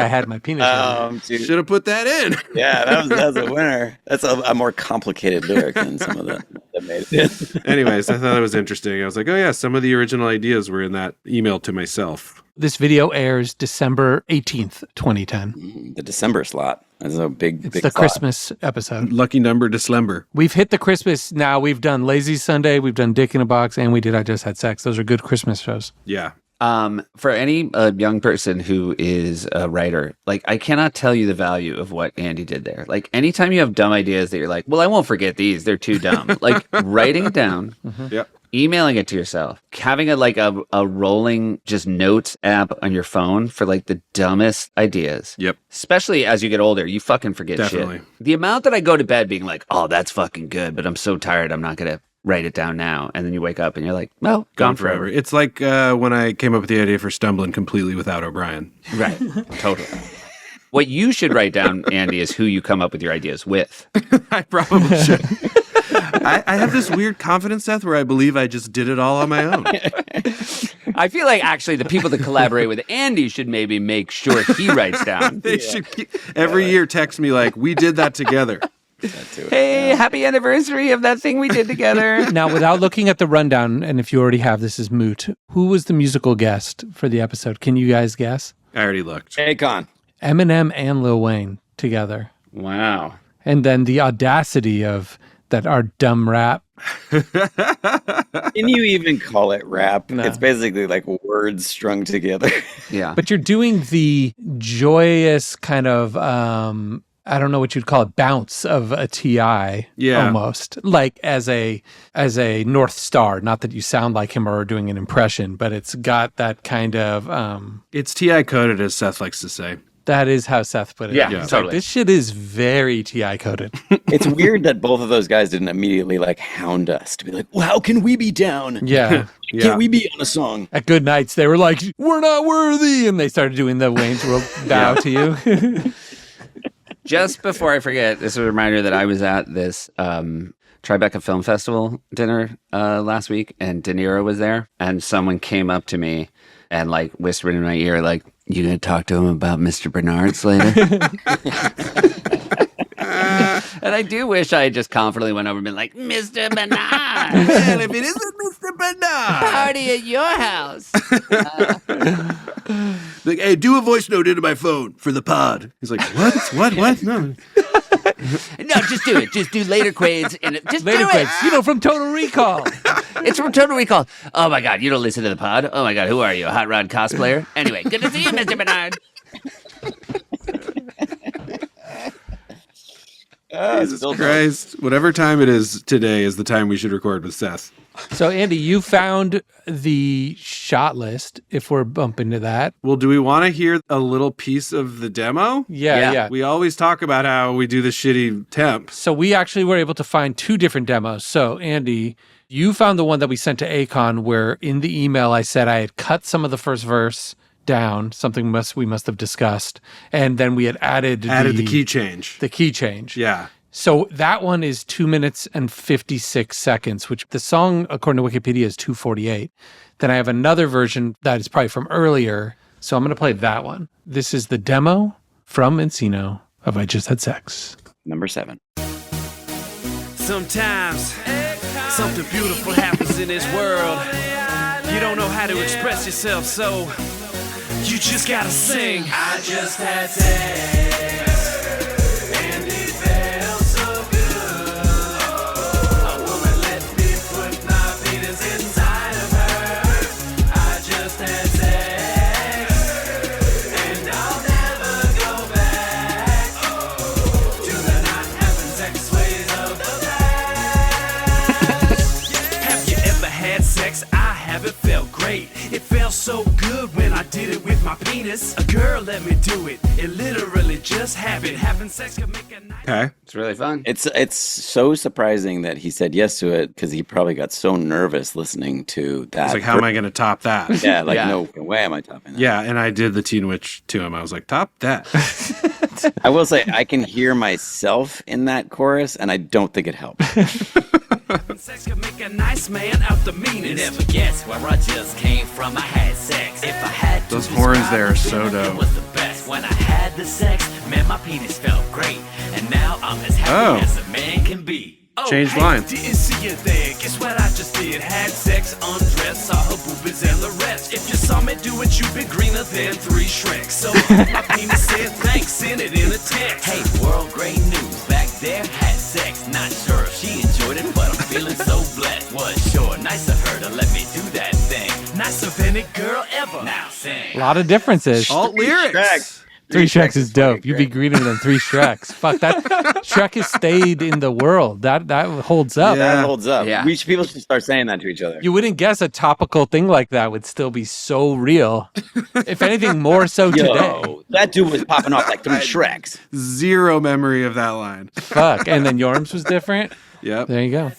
had my penis. Dude, Should have put that in. yeah, that was a winner. That's a more complicated lyric than some of that made it. Anyways, I thought it was interesting. I was like, oh yeah, some of the original ideas were in that email to myself. This video airs December 18th, 2010. The December slot. That's a big It's big the slot. Christmas episode. Lucky number December. We've hit the Christmas now. We've done Lazy Sunday, we've done Dick in a Box, and we did I Just Had Sex. Those are good Christmas shows. Yeah. For any young person who is a writer, like, I cannot tell you the value of what Andy did there. Like, anytime you have dumb ideas that you're like, well, I won't forget these, they're too dumb. Like, writing it down, Yep. emailing it to yourself, having a rolling just notes app on your phone for like the dumbest ideas. Yep. Especially as you get older, you fucking forget Definitely. shit. The amount that I go to bed being like, oh, that's fucking good, but I'm so tired, I'm not going to write it down now. And then you wake up and you're like, well, gone forever. It's like when I came up with the idea for Stumblin completely without O'Brien. Right. Totally. What you should write down, Andy, is who you come up with your ideas with. I probably should. I have this weird confidence, Seth, where I believe I just did it all on my own. I feel like actually the people that collaborate with Andy should maybe make sure he writes down. They should every year text me like, we did that together. Hey, happy anniversary of that thing we did together. Now, without looking at the rundown, and if you already have, this is moot, who was the musical guest for the episode? Can you guys guess? I already looked. Akon. Eminem and Lil Wayne together. Wow. And then the audacity of that our dumb rap. Can you even call it rap? No. It's basically like words strung together. Yeah. But you're doing the joyous kind of, I don't know what you'd call it, bounce of a T.I. Yeah. Almost. Like as a North Star. Not that you sound like him or are doing an impression, but it's got that kind of... It's T.I. coded, as Seth likes to say. That is how Seth put it. Yeah, It's totally. Like, this shit is very T.I. coded. It's weird that both of those guys didn't immediately like hound us to be like, well, how can we be down? Yeah. Yeah. Can't we be on a song? At Good Nights, they were like, we're not worthy. And they started doing the Wayne's World bow to you. Just before I forget, this is a reminder that I was at this Tribeca Film Festival dinner last week, and De Niro was there, and someone came up to me and like whispered in my ear, like, you gonna talk to him about Mr. Bernard's later? And I do wish I just confidently went over and been like, Mr. Bernard, And if it isn't Mr. Bernard, party at your house. like, hey, do a voice note into my phone for the pod. He's like, what? What? No. No, just do it. Just do later quades. And just Later do quits. it. You know, from Total Recall. It's from Total Recall. Oh my God, you don't listen to the pod? Oh my God, who are you? A hot rod cosplayer? Anyway, good to see you, Mr. Bernard. Jesus Christ. Whatever time it is today is the time we should record with Seth. So, Andy, you found the shot list, if we're bumping to that. Well, do we want to hear a little piece of the demo? Yeah. We always talk about how we do the shitty temp. So we actually were able to find two different demos. So, Andy, You found the one that we sent to Akon where in the email I said I had cut some of the first verse down, something we must have discussed, and then we had added the key change. The key change. Yeah. So that one is 2 minutes and 56 seconds, which the song, according to Wikipedia, is 2:48. Then I have another version that is probably from earlier. So I'm going to play that one. This is the demo from Encino of I Just Had Sex. Number 7. Sometimes something beautiful happens in this world. You don't know how to express yourself, so you just gotta sing. I just had sex, and it felt so good. A woman let me put my penis inside of her. I just had sex, and I'll never go back to the not having sex ways of the past. Have you ever had sex? I haven't. Felt great. It felt so good when I did it with my penis. A girl let me do it. It literally just happened. Having sex can make a night. Okay. It's really fun. It's so surprising that he said yes to it because he probably got so nervous listening to that. It's like, how am I going to top that? Yeah, like, Yeah. no way am I topping that. Yeah, and I did the Teen Witch to him. I was like, top that. I will say, I can hear myself in that chorus, and I don't think it helps. Sex can make a nice man out the meanest. Never guess where I just came from. I had sex. If I had to Those horns describe there are the so feeling, dope. It was the best. When I had the sex, man, my penis felt great. And now I'm as happy Oh. as a man can be. Oh, Changed hey, line. Didn't see you there. Guess what I just did? Had sex, undressed, saw her boobies and the rest. If you saw me do it, you'd be greener than 3 Shreks. So my penis said thanks, send it in a text. Hey, world, great news. Back there, had sex. Not sure if she enjoyed it, but I'm feeling so blessed. Was sure nice of her to let me do that thing. Nice of any girl ever. Now sing. A lot of differences. Alt lyrics. 3 Shreks is dope. You'd be greener than 3 Shreks. Fuck that. Shrek has stayed in the world. That holds up. Yeah. That holds up. Yeah. People should start saying that to each other. You wouldn't guess a topical thing like that would still be so real. If anything, more so today. Yo, that dude was popping off like 3 Shreks. Zero memory of that line. Fuck. And then Yorm's was different. Yep. There you go.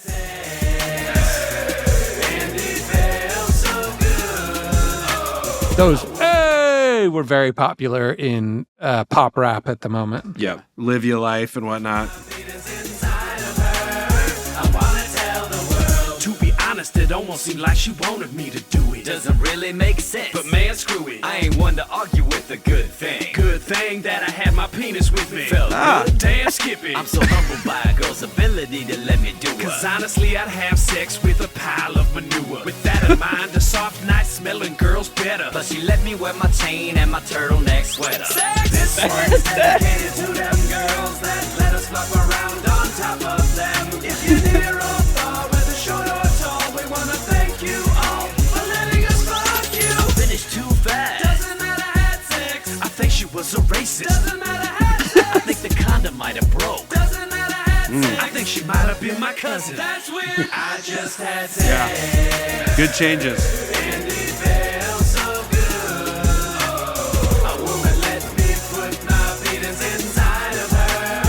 Those were very popular in pop rap at the moment. Yep. Live your life and whatnot. To be honest, it almost seemed like she wanted me to do it. Doesn't really make sense. But man, screw it. I ain't one to argue with a good thing. Good thing that I had my penis with me. Felt good, damn Skippy. I'm so humbled by a girl's ability to let me do it. Cause honestly, I'd have sex with a pile of manure. With that in mind, a soft night smelling girl's better. Plus she let me wear my chain and my turtleneck sweater. Sex! This one's dedicated to them girls that let us flop around on top of them. If you need a roll bar, whether short or tall, we wanna thank you all for letting us fuck you. Finished too fast. Doesn't matter, had sex. I think she was a racist. Doesn't matter, had sex. I think the condom might have broke. Doesn't matter, had sex. I think she might have been my cousin. That's weird. I just had sex. Yeah. Good changes. And it felt so good. A woman let me put my penis inside of her.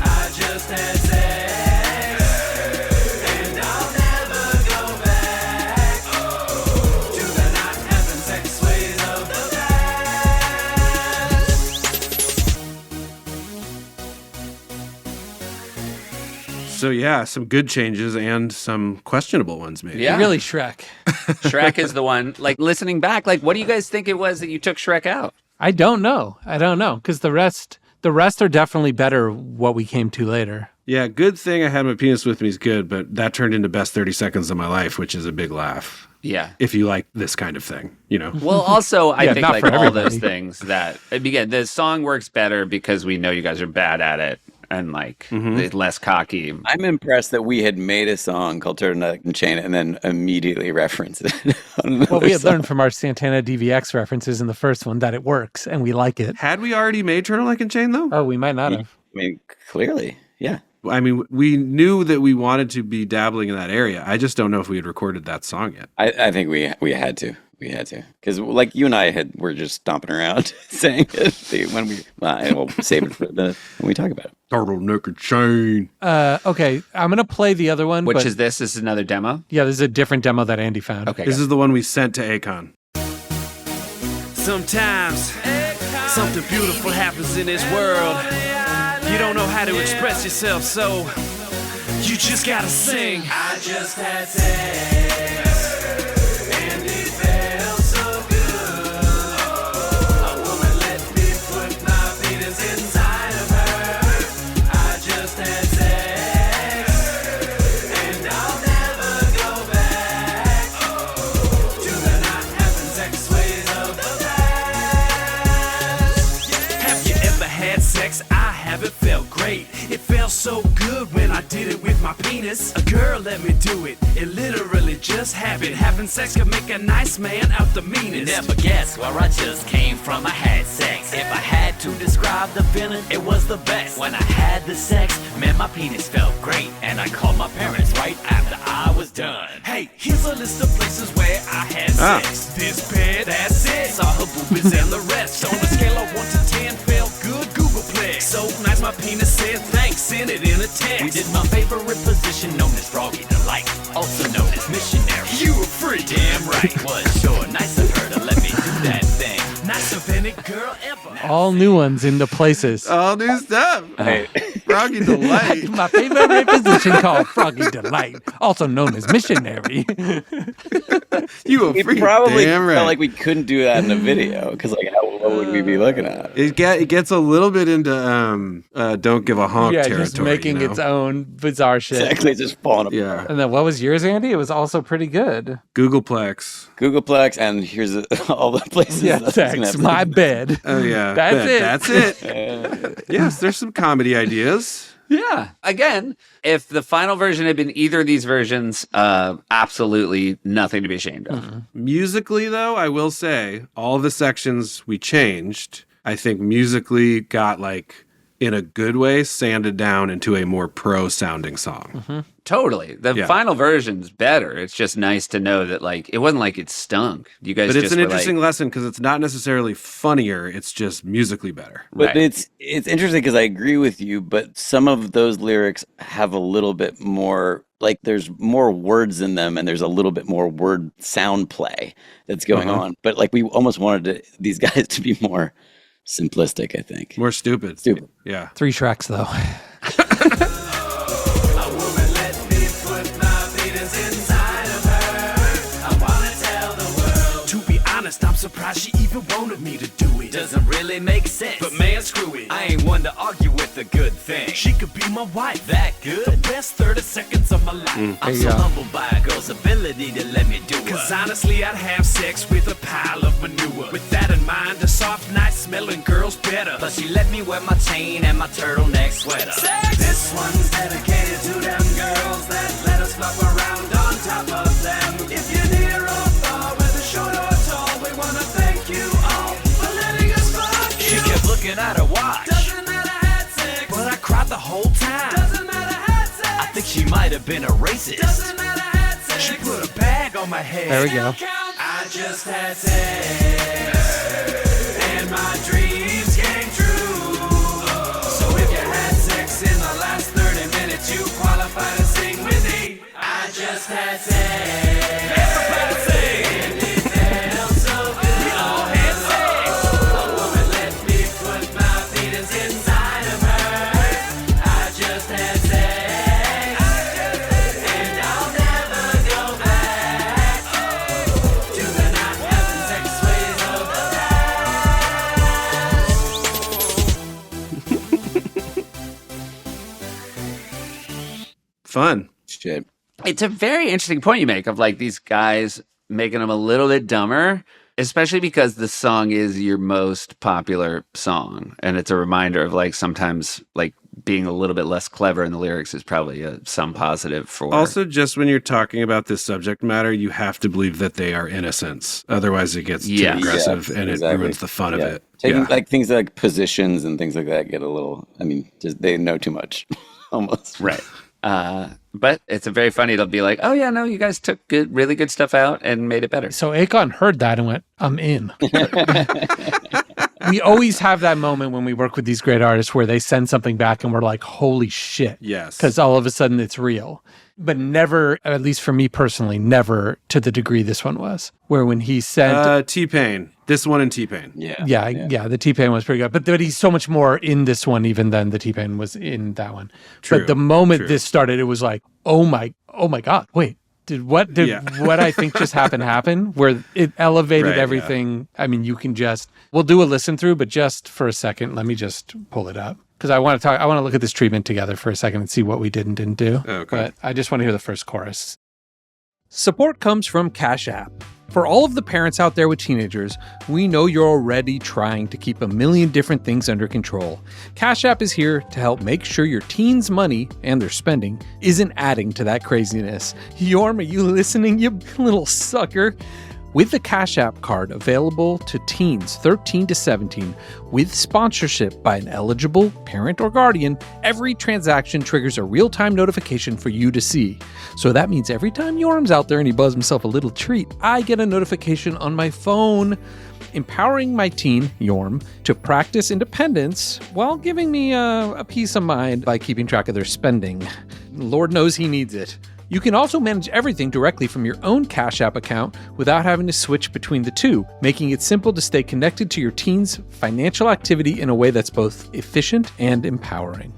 I just had sex, and I'll never go back to the not having sex ways of the past. So yeah, some good changes and some questionable ones maybe. Yeah. Really Shrek. Shrek is the one. Like, listening back, like, what do you guys think it was that you took Shrek out? I don't know. Because the rest are definitely better what we came to later. Yeah, good thing I had my penis with me is good, but that turned into best 30 seconds of my life, which is a big laugh. Yeah. If you like this kind of thing, you know. Well, also, I Yeah, think not like for all everybody. those things that, again, the song works better because we know you guys are bad at it and like it's less cocky. I'm impressed that we had made a song called Turtleneck and Chain and then immediately referenced it. on Well, we another had song. learned from our Santana DVX references in the first one that it works and we like it. Had we already made Turtleneck and Chain though? Oh, we might not have. I mean, clearly, yeah. I mean, we knew that we wanted to be dabbling in that area. I just don't know if we had recorded that song yet. I think we had to. We had to, because like you and I were just stomping around saying it when we'll save it for when we talk about it. Turtleneck and chain. Okay, I'm gonna play the other one. Which is this? This is another demo? Yeah, this is a different demo that Andy found. Okay. This is the one we sent to Akon. Sometimes something beautiful happens in this world. You don't know how to express yourself, so you just gotta sing. I just had sex, and it felt so good. A woman let me put my penis inside of her. I just had sex, and I'll never go back to the not having sex ways of the past. Have you ever had sex? I have. It felt great. It felt so good when I did it with my penis. A girl let me do it. It literally just happened. Having sex can make a nice man out the meanest. Never guess where I just came from. I had sex. If I had to describe the feeling, it was the best. When I had the sex, man, my penis felt great. And I called my parents right after I was done. Hey, here's a list of places where I had sex. This bed, that's it. Saw her boobies and the rest. On a scale of 1 to 10, felt good, Googleplex. So nice, my penis said thanks, sent it in a text. We did my favorite position known as Froggy Delight, also known as missionary. You were free. Damn right. Was sure nice of her to let me do that thing. Nice of any girl ever. All new ones into places. All new stuff. Froggy Delight. My favorite position called Froggy Delight, also known as missionary. You were We free. probably Damn right. felt like we couldn't do that in a video, because like what would we be looking at? It gets a little bit into don't give a honk Yeah, territory. just making its own bizarre shit. Exactly, just falling apart. Yeah. And then what was yours, Andy? It was also pretty good. Googleplex. Googleplex, and here's all the places. Yeah, I was gonna thanks. have My to- bed. Oh yeah. That's it. That's it. Yes, there's some comedy ideas. Yeah. Again, if the final version had been either of these versions, absolutely nothing to be ashamed of. Musically, though, I will say all the sections we changed, I think musically got like in a good way sanded down into a more pro sounding song. Totally. The Yeah. final version's better. It's just nice to know that like it wasn't like it stunk. You guys But just it's an were interesting like, lesson because it's not necessarily funnier, it's just musically better. But Right. it's interesting because I agree with you, but some of those lyrics have a little bit more, like there's more words in them and there's a little bit more word sound play that's going on. But like we almost wanted these guys to be more simplistic, I think. More stupid. Stupid. Yeah. 3 tracks, though. A woman let me put my penis inside of her. I wanna tell the world. To be honest, I'm surprised she even wanted me to do it. Doesn't really make sense. But man, screw it. I ain't one to argue with a good thing. She could be my wife. That The good? best 30 seconds of my life. I'm so humbled by a girl's ability to let me do Cause it. honestly, I'd have sex with a pile of manure. With that in mind, a soft, nice smelling girl's better. Plus she let me wear my chain and my turtleneck sweater. This one's dedicated to them girls that let us flop around on top of them. If you're near or far, whether short or tall, we wanna thank you all for letting us fuck She you. kept looking at her watch. Doesn't matter, had sex. But I cried the whole time. Doesn't matter, had sex. I think she might have been a racist. Doesn't matter, had sex. She put a bag on my head. There we go. I just had sex, and my dreams came true. So if you had sex in the last 30 minutes, you qualify to sing with me. I just had sex. Everybody sing. And it felt so good. We all had sex. A woman let me put my penis inside of her. I just had sex. And I'll never go back to the not having sex ways of the Fun. Shit. it's a very interesting point you make of like these guys making them a little bit dumber, especially because the song is your most popular song. And it's a reminder of like sometimes like being a little bit less clever in the lyrics is probably some positive for. Also, just when you're talking about this subject matter, you have to believe that they are innocents. Otherwise, it gets too Yeah. aggressive Yeah, and exactly. it ruins the fun of Yeah. it. Taking Yeah. like things like positions and things like that get a little, I mean, just they know too much almost. Right. But it's a very funny. It'll be like, oh yeah, no, you guys took really good stuff out and made it better. So Akon heard that and went, I'm in. We always have that moment when we work with these great artists where they send something back and we're like, holy shit. Yes. Because all of a sudden it's real. But never, at least for me personally, never to the degree this one was. Where when he sent... T-Pain. This one and T-Pain. Yeah, the T-Pain was pretty good. But he's so much more in this one even than the T-Pain was in that one. True, but the moment this started, it was like, oh my God, wait. Did what I think just happen? Where it elevated everything. Yeah. I mean, you can we'll do a listen through, but just for a second, let me just pull it up. Because I want to look at this treatment together for a second and see what we did and didn't do. Okay. But I just want to hear the first chorus. Support comes from CashApp. For all of the parents out there with teenagers, we know you're already trying to keep a million different things under control. CashApp is here to help make sure your teens' money and their spending isn't adding to that craziness. Yorm, are you listening, you little sucker? With the CashApp card available to teens 13 to 17 with sponsorship by an eligible parent or guardian, every transaction triggers a real-time notification for you to see. So that means every time Yorm's out there and he buys himself a little treat, I get a notification on my phone, empowering my teen, Yorm, to practice independence while giving me a peace of mind by keeping track of their spending. Lord knows he needs it. You can also manage everything directly from your own CashApp account without having to switch between the two, making it simple to stay connected to your teens' financial activity in a way that's both efficient and empowering.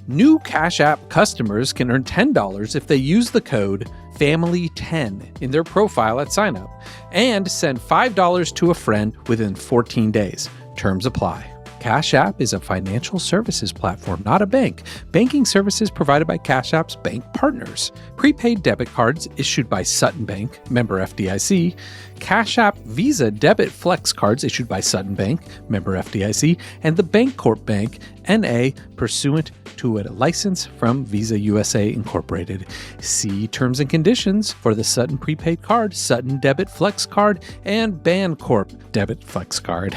New CashApp customers can earn $10 if they use the code FAMILY10 in their profile at signup and send $5 to a friend within 14 days. Terms apply. CashApp is a financial services platform, not a bank. Banking services provided by CashApp's bank partners. Prepaid debit cards issued by Sutton Bank, member FDIC. CashApp Visa Debit Flex cards issued by Sutton Bank, member FDIC. And the Bancorp Bank, N.A., pursuant to a license from Visa USA Incorporated. See terms and conditions for the Sutton Prepaid Card, Sutton Debit Flex Card, and Bancorp Debit Flex Card.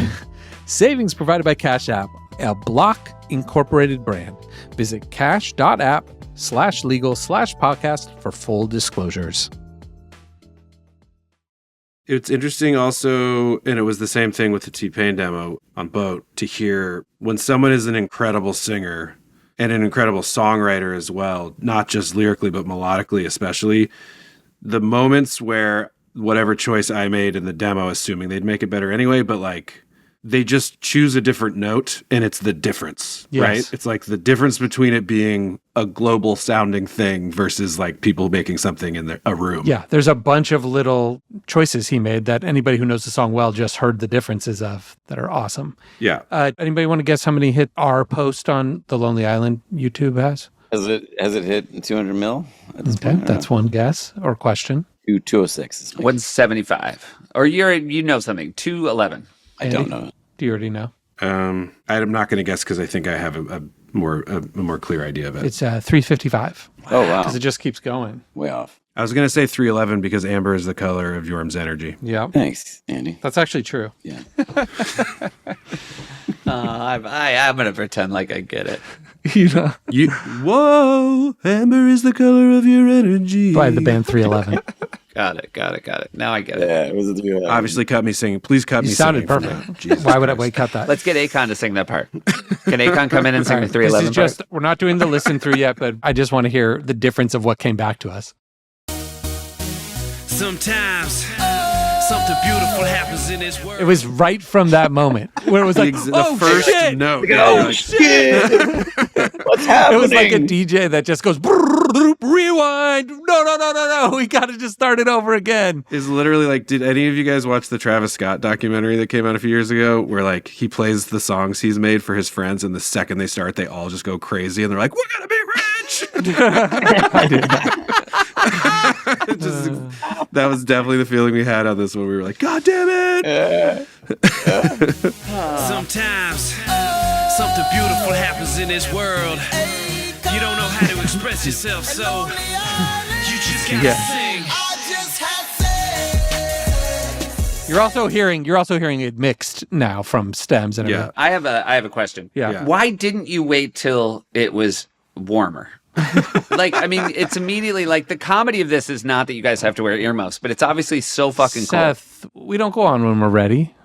Savings provided by CashApp, a Block Incorporated brand. Visit cash.app/legal/podcast for full disclosures. It's interesting also, and it was the same thing with the T-Pain demo on Boat, to hear when someone is an incredible singer and an incredible songwriter as well, not just lyrically, but melodically especially, the moments where whatever choice I made in the demo, assuming they'd make it better anyway, but like, they just choose a different note and it's the difference, right? It's like the difference between it being a global sounding thing versus like people making something in a room. Yeah, there's a bunch of little choices he made that anybody who knows the song well just heard the differences of that are awesome. Yeah. Anybody want to guess how many hit our post on the Lonely Island YouTube has? Has it hit 200 mil at this Okay, point? that's one guess or question. 206. 175. Or you know something. 211. I don't know. Do you already know? I'm not going to guess because I think I have a more clear idea of it. It's 355. Oh, wow. Because it just keeps going. Way off. I was going to say 311 because amber is the color of Yorm's energy. Yeah. Thanks, Andy. That's actually true. Yeah. I'm going to pretend like I get it. Whoa, amber is the color of your energy. By the band 311. Got it. Now I get it. Yeah, it was a 311. Obviously, cut me singing. Please cut me singing. You sounded perfect. Why would I cut that? Let's get Akon to sing that part. Can Akon come in and sing the 311 this is just, we're not doing the listen through yet, but I just want to hear the difference of what came back to us. Sometimes something beautiful happens in this world. It was right from that moment where it was like, the first shit! note. Oh, shit! What's happening? It was like a DJ that just goes, rewind. No. We got to just start it over again. It's literally like, did any of you guys watch the Travis Scott documentary that came out a few years ago where like he plays the songs he's made for his friends and the second they start, they all just go crazy and they're like, we're going to be rich. I did that. That was definitely the feeling we had on this one. We were like, God damn it. Sometimes something beautiful happens in this world. You don't know how to express yourself, so you just gotta sing. You're also hearing it mixed now from stems and everything. I have a question. Yeah. Why didn't you wait till it was warmer? Like, I mean, it's immediately like the comedy of this is not that you guys have to wear earmuffs, but it's obviously so fucking cold. Seth, we don't go on when we're ready.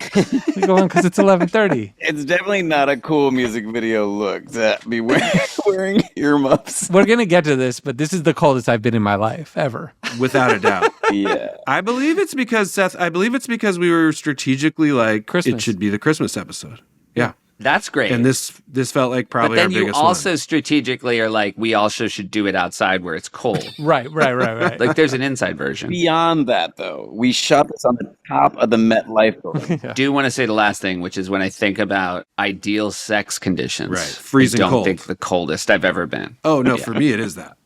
We go on because it's 11:30. It's definitely not a cool music video look to be wearing earmuffs. We're going to get to this, but this is the coldest I've been in my life ever. Without a doubt. Yeah. I believe it's because, Seth, we were strategically like, Christmas. it should be the Christmas episode. Yeah. That's great. And this felt like but probably then our you biggest also one. strategically are like, we also should do it outside where it's cold. Right. Like, there's an inside version. Beyond that, though, we shot this on the top of the MetLife building. I do want to say the last thing, which is when I think about ideal sex conditions. Right. Freezing I don't cold. think the coldest I've ever been. Oh, no, for me it is that.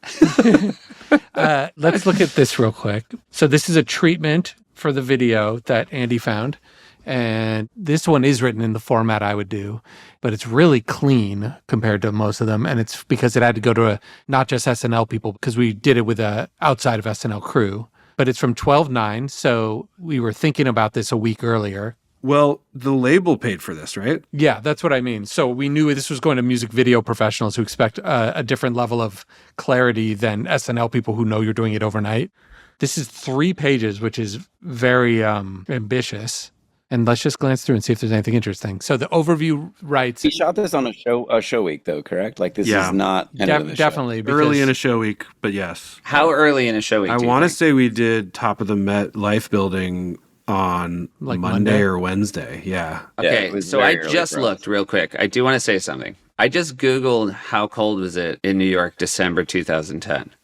Let's look at this real quick. So this is a treatment for the video that Andy found. And this one is written in the format I would do, but it's really clean compared to most of them. And it's because it had to go to not just SNL people, because we did it with a outside of SNL crew, but it's from 12/9. So we were thinking about this a week earlier. Well, the label paid for this, right? Yeah, that's what I mean. So we knew this was going to music video professionals who expect a different level of clarity than SNL people who know you're doing it overnight. This is 3 pages, which is very ambitious. And let's just glance through and see if there's anything interesting. So the overview writes... We shot this on a show week, though, correct? Like, this is not end of the show. Definitely. Early in a show week, but yes. How early in a show week I do you want to think? say we did Top of the Met Life building on Like Monday Monday? or Wednesday. Yeah. Okay, it was so I very early just for us. looked real quick. I do want to say something. I just Googled how cold was it in New York, December 2010.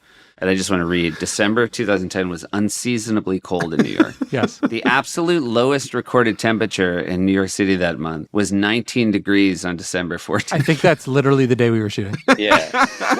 And I just want to read, December 2010 was unseasonably cold in New York. Yes. The absolute lowest recorded temperature in New York City that month was 19 degrees on December 14th. I think that's literally the day we were shooting. Yeah.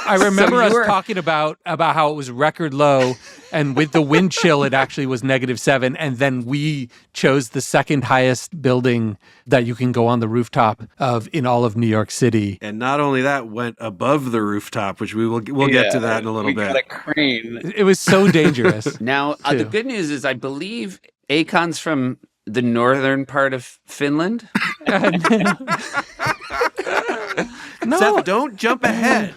I remember you us were- talking about how it was record low, and with the wind chill, it actually was -7. And then we chose the second highest building that you can go on the rooftop of in all of New York City. And not only that, went above the rooftop, which we'll get to that in a little we bit. got a crane. It was so dangerous. Now, the too. good news is I believe Akon's from the northern part of Finland. No, Seth, don't jump ahead.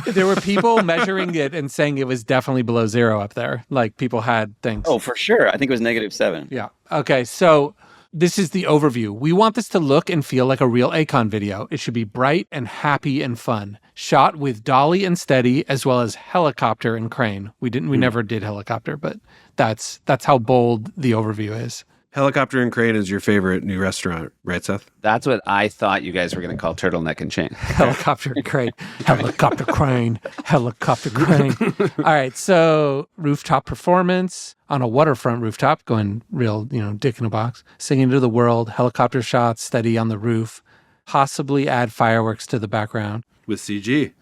there were people measuring it and saying it was definitely below 0 up there. Like people had things. Oh, for sure. I think it was -7. Yeah. Okay. So this is the overview. We want this to look and feel like a real Akon video. It should be bright and happy and fun. Shot with dolly and steady, as well as helicopter and crane. We never did helicopter, but that's how bold the overview is. Helicopter and Crane is your favorite new restaurant, right, Seth? That's what I thought you guys were going to call turtleneck and chain. Helicopter crane, helicopter crane, helicopter crane. All right, so rooftop performance on a waterfront rooftop, going real, dick in a box, singing to the world, helicopter shots, steady on the roof, possibly add fireworks to the background. With CG.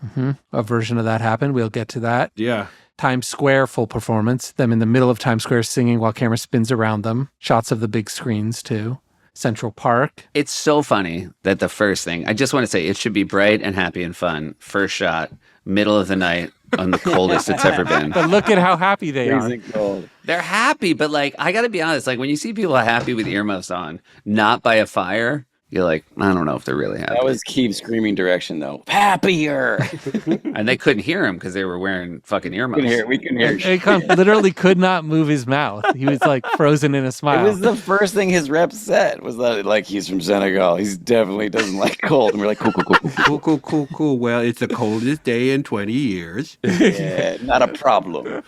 A version of that happened. We'll get to that. Yeah. Times Square full performance, them in the middle of Times Square singing while camera spins around them. Shots of the big screens too. Central Park. It's so funny that the first thing, I just want to say it should be bright and happy and fun. First shot, middle of the night on the coldest it's ever been. But look at how happy they are. Freezing cold. They're happy, but like, I got to be honest, like when you see people happy with earmuffs on, not by a fire, you're like, I don't know if they're really happy. That was Keith's screaming direction, though. Happier. And they couldn't hear him because they were wearing fucking earmuffs. We can hear. Akon literally could not move his mouth. He was like frozen in a It smile. was the first thing his rep said was that, like, he's from Senegal. He's definitely doesn't like cold. And we're like, cool. Cool. Well, it's the coldest day in 20 years. Yeah, not a problem. All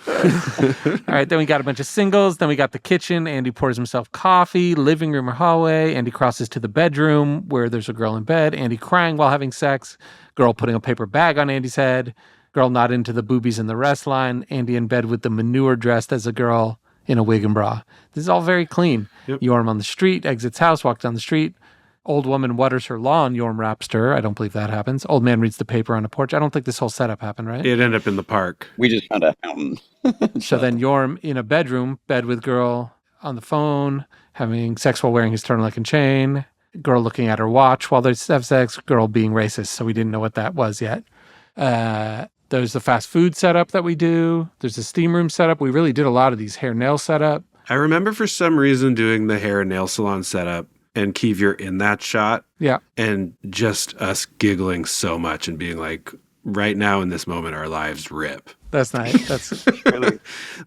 right, then we got a bunch of singles. Then we got the kitchen. Andy pours himself coffee. Living room or hallway. Andy crosses to the bedroom where there's a girl in bed. Andy crying while having sex. Girl putting a paper bag on Andy's head. Girl not into the boobies in the rest line. Andy in bed with the manure dressed as a girl in a wig and bra. This is all very clean. Yep. Yorm on the street, exits house, walks down the street. Old woman waters her lawn. Yorm raps to her. I don't believe that happens. Old man reads the paper on a porch. I don't think this whole setup happened, right? It ended up in the park. We just found a fountain. So then Yorm in a bedroom, bed with girl on the phone, having sex while wearing his turtleneck and chain. Girl looking at her watch while they have sex. Girl being racist, so we didn't know what that was yet. There's the fast food setup that we do. There's the steam room setup. We really did a lot of these hair nail setup. I remember for some reason doing the hair and nail salon setup, and Keeve, you're in that shot. Yeah. And just us giggling so much and being like, right now in this moment, our lives rip. That's nice. That's really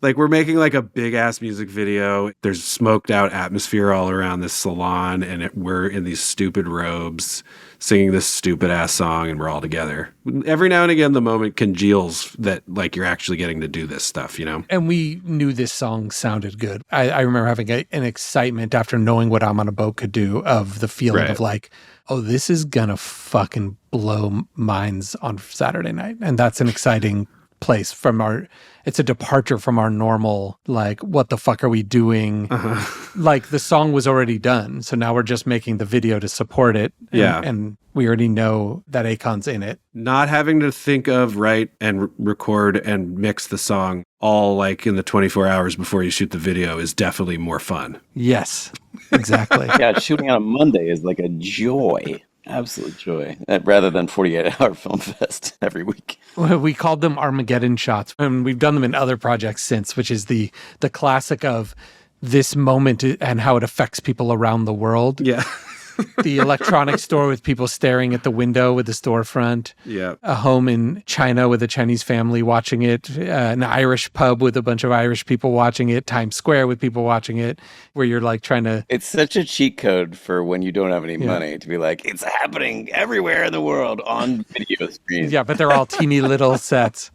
Like we're making like a big ass music video. There's smoked out atmosphere all around this salon, and we're in these stupid robes singing this stupid ass song, and we're all together. Every now and again, the moment congeals that like you're actually getting to do this stuff, you know? And we knew this song sounded good. I remember having an excitement after knowing what I'm on a Boat could do, of the feeling of like, oh, this is gonna fucking blow minds on Saturday night. And that's an exciting place from it's a departure from our normal, like, what the fuck are we doing? Like, the song was already done, so now we're just making the video to support it. And we already know that Akon's in it. Not having to think of, write and record and mix the song all like in the 24 hours before you shoot the video is definitely more fun. Yes, exactly. Yeah, shooting on a Monday is like a joy. Absolute joy. Rather than 48-hour film fest every week. We called them Armageddon shots, and we've done them in other projects since, which is the classic of this moment and how it affects people around the world. Yeah. The electronics store with people staring at the window with the storefront. Yeah. A home in China with a Chinese family watching it. An Irish pub with a bunch of Irish people watching it. Times Square with people watching it. Where you're like trying to... It's such a cheat code for when you don't have any money to be like, it's happening everywhere in the world on video screens. Yeah, but they're all teeny little sets.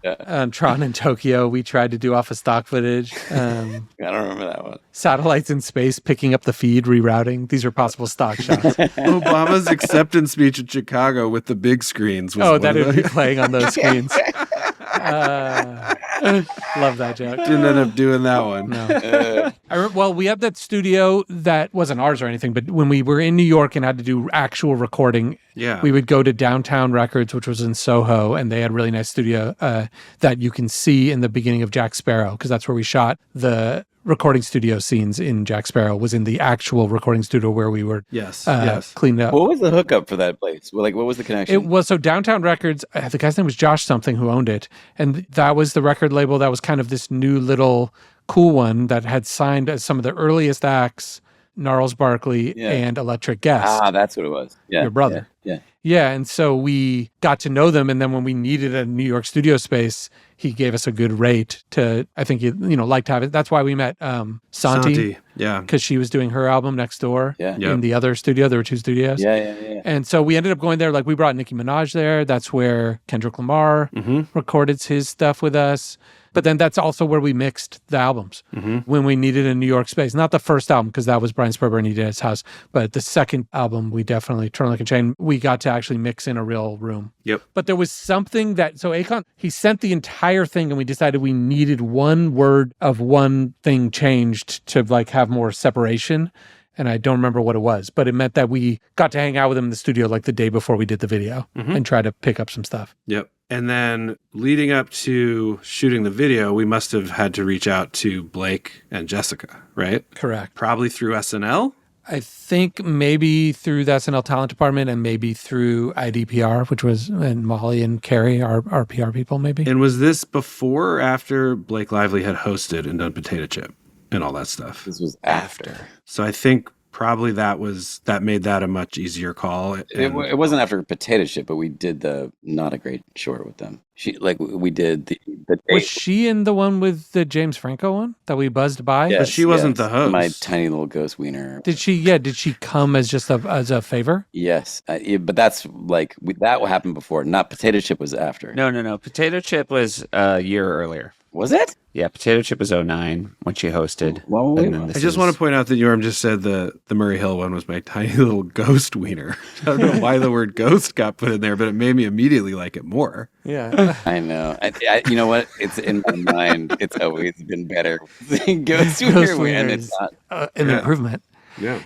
Tron in Tokyo, we tried to do off of stock footage. I don't remember that one. Satellites in space picking up the feed, rerouting. These are possible stock shots. Obama's acceptance speech in Chicago with the big screens. That would be playing on those screens. Love that joke. Didn't end up doing that one. No. We have that studio that wasn't ours or anything, but when we were in New York and had to do actual recording, we would go to Downtown Records, which was in Soho, and they had a really nice studio that you can see in the beginning of Jack Sparrow, because that's where we shot the recording studio scenes in Jack Sparrow, was in the actual recording studio where we were cleaned up. What was the hookup for that place? Like, what was the connection? It was, so Downtown Records, the guy's name was Josh something who owned it. And that was the record label that was kind of this new little cool one that had signed some of the earliest acts, Gnarls Barkley and Electric Guest. Ah, that's what it was. Yeah. Your brother. Yeah, and so we got to know them, and then when we needed a New York studio space, he gave us a good rate to, I think, like to have it. That's why we met Santi. Yeah. Because she was doing her album next door in the other studio. There were two studios. Yeah. And so we ended up going there. Like, we brought Nicki Minaj there. That's where Kendrick Lamar recorded his stuff with us. But then that's also where we mixed the albums when we needed a New York space. Not the first album, because that was Brian Sperber and he did his house. But the second album, we definitely, Turn Like a Chain, we got to actually mix in a real room. Yep. But there was something so Akon, he sent the entire thing, and we decided we needed one word of one thing changed to like have more separation. And I don't remember what it was, but it meant that we got to hang out with him in the studio like the day before we did the video and try to pick up some stuff. Yep. And then leading up to shooting the video, we must have had to reach out to Blake and Jessica, right? Correct. Probably through SNL? I think maybe through the SNL talent department, and maybe through IDPR, which was, and Molly and Carrie, our PR people, maybe. And was this before or after Blake Lively had hosted and done Potato Chip and all that stuff? This was after. So I think probably that made that a much easier call. It wasn't after Potato Chip, but we did the Not a Great Short with them. We did the Was she in the one with the James Franco one that we buzzed by? Yes, but she wasn't the host. My tiny little ghost wiener. Did she come as just as a favor? Yes, but that's like that happened before. Not Potato Chip was after. No. Potato Chip was a year earlier. Was it? Yeah, Potato Chip was 2009 when she hosted. Whoa. I just want to point out that Yorm just said the Murray Hill one was my tiny little ghost wiener. I don't know why the word ghost got put in there, but it made me immediately like it more. Yeah. I know. You know what? It's in my mind. It's always been better. Ghost wiener, and it's not. An improvement. Yeah.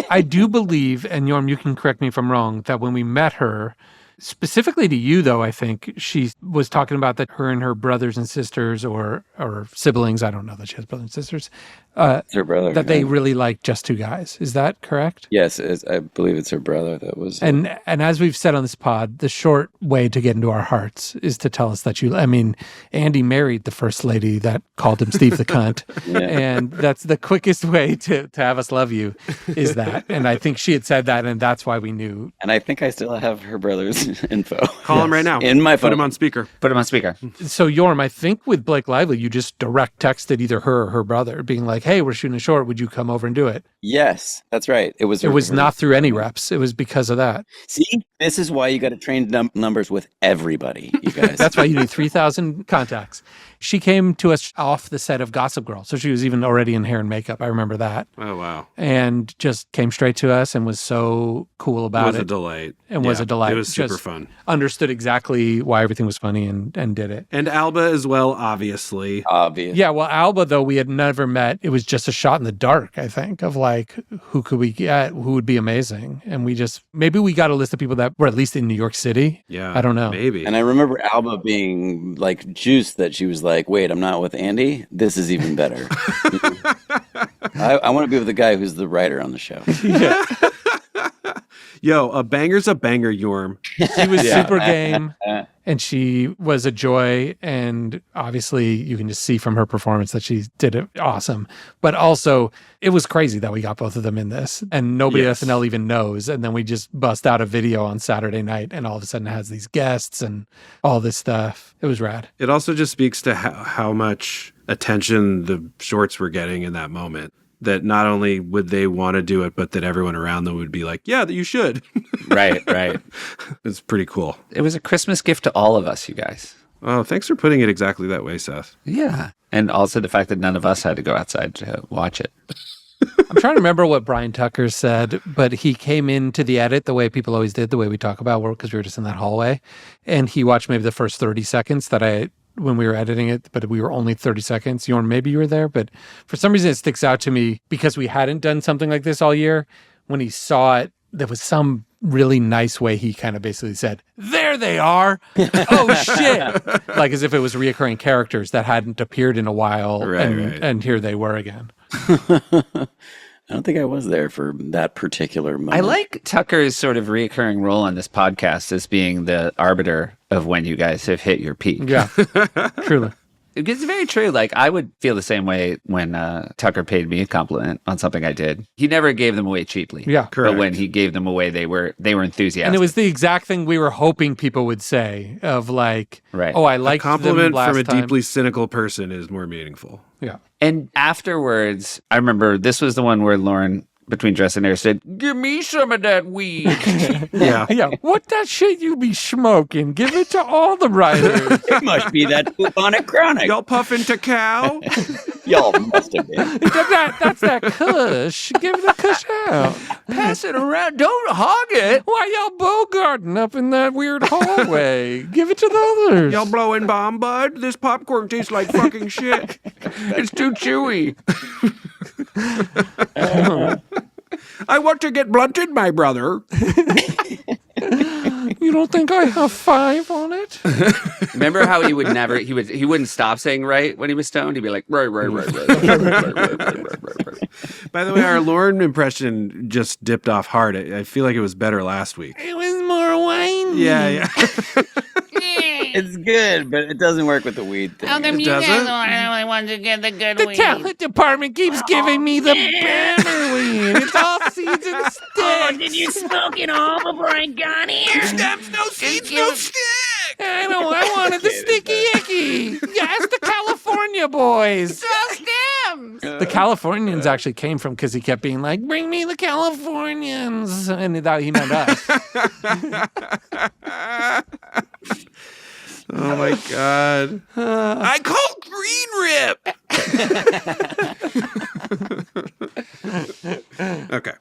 I do believe, and Yorm, you can correct me if I'm wrong, that when we met her, specifically to you, though, I think she was talking about that her and her brothers and sisters or siblings, I don't know that she has brothers and sisters, It's her brother. that they yeah. really like Just Two Guys. Is that correct? Yes, I believe it's her brother that was. And as we've said on this pod, the short way to get into our hearts is to tell us that Andy married the first lady that called him Steve the cunt. And that's the quickest way to have us love you is that. And I think she had said that, and that's why we knew. And I think I still have her brother's info. Call him right now. In my phone. Put him on speaker. Put him on speaker. So Yorm, I think with Blake Lively, you just direct texted either her or her brother being like, hey, we're shooting a short. Would you come over and do it? Yes, that's right. It was Not through any reps. It was because of that. See, this is why you got to train numbers with everybody, you guys. That's why you need 3,000 contacts. She came to us off the set of Gossip Girl. So she was even already in hair and makeup. I remember that. Oh, wow. And just came straight to us and was so cool about it. It was a delight. And was a delight. It was super Just fun. Understood exactly why everything was funny and did it. And Alba as well, obviously. Obvious. Yeah, well, Alba, though, we had never met. It was just a shot in the dark, I think, of like, who could we get? Who would be amazing? And maybe we got a list of people that were at least in New York City. Yeah. I don't know. Maybe. And I remember Alba being like juiced that she was like, wait, I'm not with Andy. This is even better. I want to be with the guy who's the writer on the show. Yeah. Yo, a banger's a banger, Yorm. She was super game, and she was a joy. And obviously, you can just see from her performance that she did it awesome. But also, it was crazy that we got both of them in this, and nobody at SNL even knows. And then we just bust out a video on Saturday night, and all of a sudden it has these guests and all this stuff. It was rad. It also just speaks to how much attention the shorts were getting in that moment. That not only would they want to do it, but that everyone around them would be like, yeah, you should. Right. It's pretty cool. It was a Christmas gift to all of us, you guys. Oh, thanks for putting it exactly that way, Seth. Yeah. And also the fact that none of us had to go outside to watch it. I'm trying to remember what Brian Tucker said, but he came into the edit the way people always did, the way we talk about work, because we were just in that hallway. And he watched maybe the first 30 seconds when we were editing it, but we were only 30 seconds. Yorn, maybe you were there, but for some reason it sticks out to me because we hadn't done something like this all year. When he saw it, there was some really nice way he kind of basically said, there they are. Oh, shit. Like as if it was reoccurring characters that hadn't appeared in a while. Right. And here they were again. I don't think I was there for that particular moment. I like Tucker's sort of reoccurring role on this podcast as being the arbiter of when you guys have hit your peak. Yeah, truly. It's very true. Like, I would feel the same way when Tucker paid me a compliment on something I did. He never gave them away cheaply. Yeah, correct. But when he gave them away, they were enthusiastic. And it was the exact thing we were hoping people would say of like, right. Oh, I liked a compliment them last from a time. deeply cynical person is more meaningful. Yeah. And afterwards, I remember this was the one where Lauren, between dress and air, said, give me some of that weed. Yeah. Yeah. What that shit you be smoking? Give it to all the writers. It must be that bubonic chronic. Y'all puffing to cow? Y'all must have been. That's that kush. Give the kush out. Pass it around. Don't hog it. Why y'all bogarting up in that weird hallway? Give it to the others. Y'all blowing bomb, bud? This popcorn tastes like fucking shit. It's too chewy. I want to get blunted, my brother. You don't think I have 5 on it? Remember how he wouldn't stop saying right when he was stoned? He'd be like, right. By the way, our Lauren impression just dipped off hard. I feel like it was better last week. It was more wine. Yeah. It's good, but it doesn't work with the weed thing. How come It you guys doesn't? are the only ones who get the good The weed? talent department keeps giving me the banner weed. It's all seeds and sticks. Oh, did you smoke it all before I got here? Stems, no seeds, no stick. I know, I wanted the sticky icky. Yes, the California boys. Stems! The Californians actually came from because he kept being like, bring me the Californians. And that he meant us. Oh my God. I call green rip. Okay.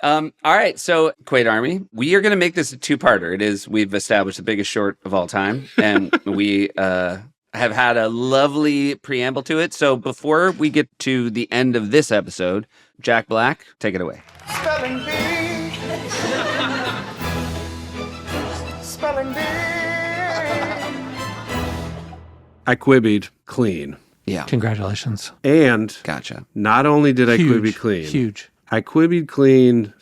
All right, so Quaid Army, we are going to make this a two-parter. We've established the biggest short of all time, and we have had a lovely preamble to it. So before we get to the end of this episode, Jack Black, take it away. Spelling bee. Spelling bee. I quibbied clean. Yeah. Congratulations. And Gotcha. not only did I Huge. Quibi clean, Huge. I Quibi clean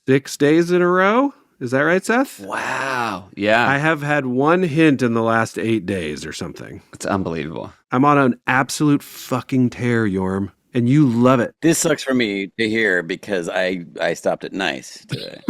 6 days in a row. Is that right, Seth? Wow. Yeah. I have had one hint in the last 8 days or something. It's unbelievable. I'm on an absolute fucking tear, Yorm, and you love it. This sucks for me to hear because I stopped at nice today.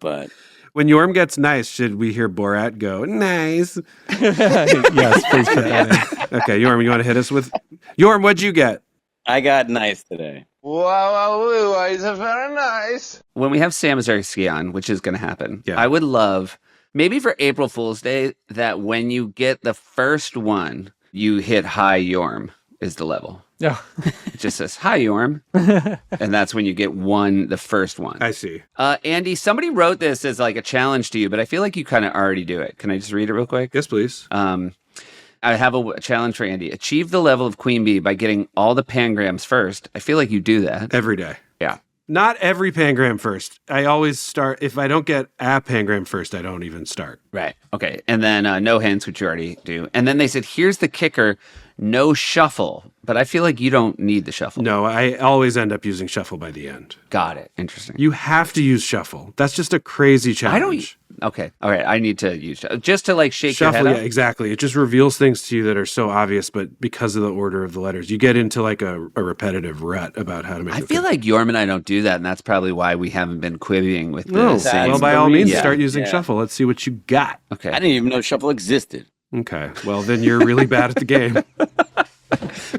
But When Yorm gets nice, should we hear Borat go, nice? Yes, please put that in. Okay, Yorm, you want to hit us with... Yorm, what'd you get? I got nice today. Wow, it's very nice. When we have Sam Azarsky on, which is going to happen, Yeah. I would love, maybe for April Fool's Day, that when you get the first one, you hit Hi Yorm is the level. Yeah. It just says, Hi Yorm. And that's when you get the first one. I see. Andy, somebody wrote this as like a challenge to you, but I feel like you kind of already do it. Can I just read it real quick? Yes, please. I have a challenge for Andy. Achieve the level of Queen Bee by getting all the pangrams first. I feel like you do that. Every day. Yeah. Not every pangram first. I always start, if I don't get a pangram first, I don't even start. Right. Okay. And then no hints, which you already do. And then they said, here's the kicker, no shuffle. But I feel like you don't need the shuffle. No, I always end up using shuffle by the end. Got it. Interesting. You have to use shuffle. That's just a crazy challenge. I don't. Okay. All right. I need to use just to like shake Shuffle, your yeah, head up. exactly. It just reveals things to you that are so obvious, but because of the order of the letters, you get into like a repetitive rut about how to make I it feel fit. like Yorm and I don't do that, and that's probably why we haven't been quibbing with No, the same. well, by all means, Yeah. start using Yeah. shuffle. Let's see what you got. Okay. I didn't even know shuffle existed. Okay, well, then you're really bad at the game.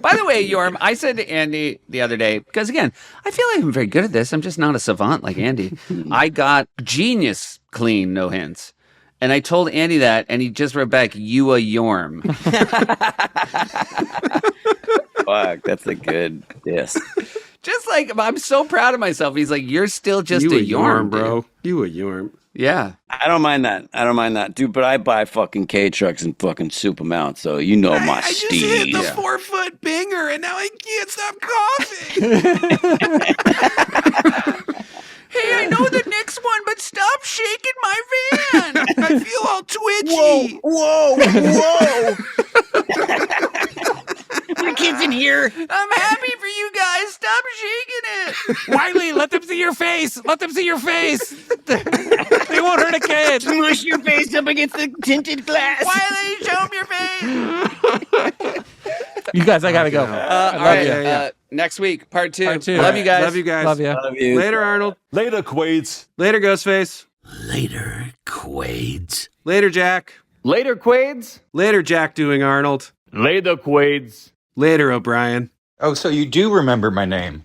By the way, Yorm, I said to Andy the other day, because again, I feel like I'm very good at this. I'm just not a savant like Andy. I got genius clean, no hints. And I told Andy that, and he just wrote back, you a Yorm. Fuck, that's a good diss. Just like, I'm so proud of myself. He's like, you're still just You a Yorm, bro. dude. You a Yorm. Yeah. I don't mind that. Dude, but I buy fucking K trucks and fucking soup them out, so you know my steed. 4-foot binger, and now I can't stop coughing. Hey, I know the Knicks won, but stop shaking my van. I feel all twitchy. Whoa! My kid's in here. I'm happy for you guys. Stop shaking it. Wiley, let them see your face. Let them see your face. They won't hurt a kid. Smush your face up against the tinted glass. Wiley, show them your face. You guys, I gotta go. All right. Yeah. Next week, part 2. Part 2. Love you guys. Love you guys. Love you. Love you. Later, Arnold. Later, Quades. Later, Ghostface. Later, Quades. Later, Jack. Later, Quades. Later, Jack doing Arnold. Later, Quades. Later, O'Brien. Oh, so you do remember my name.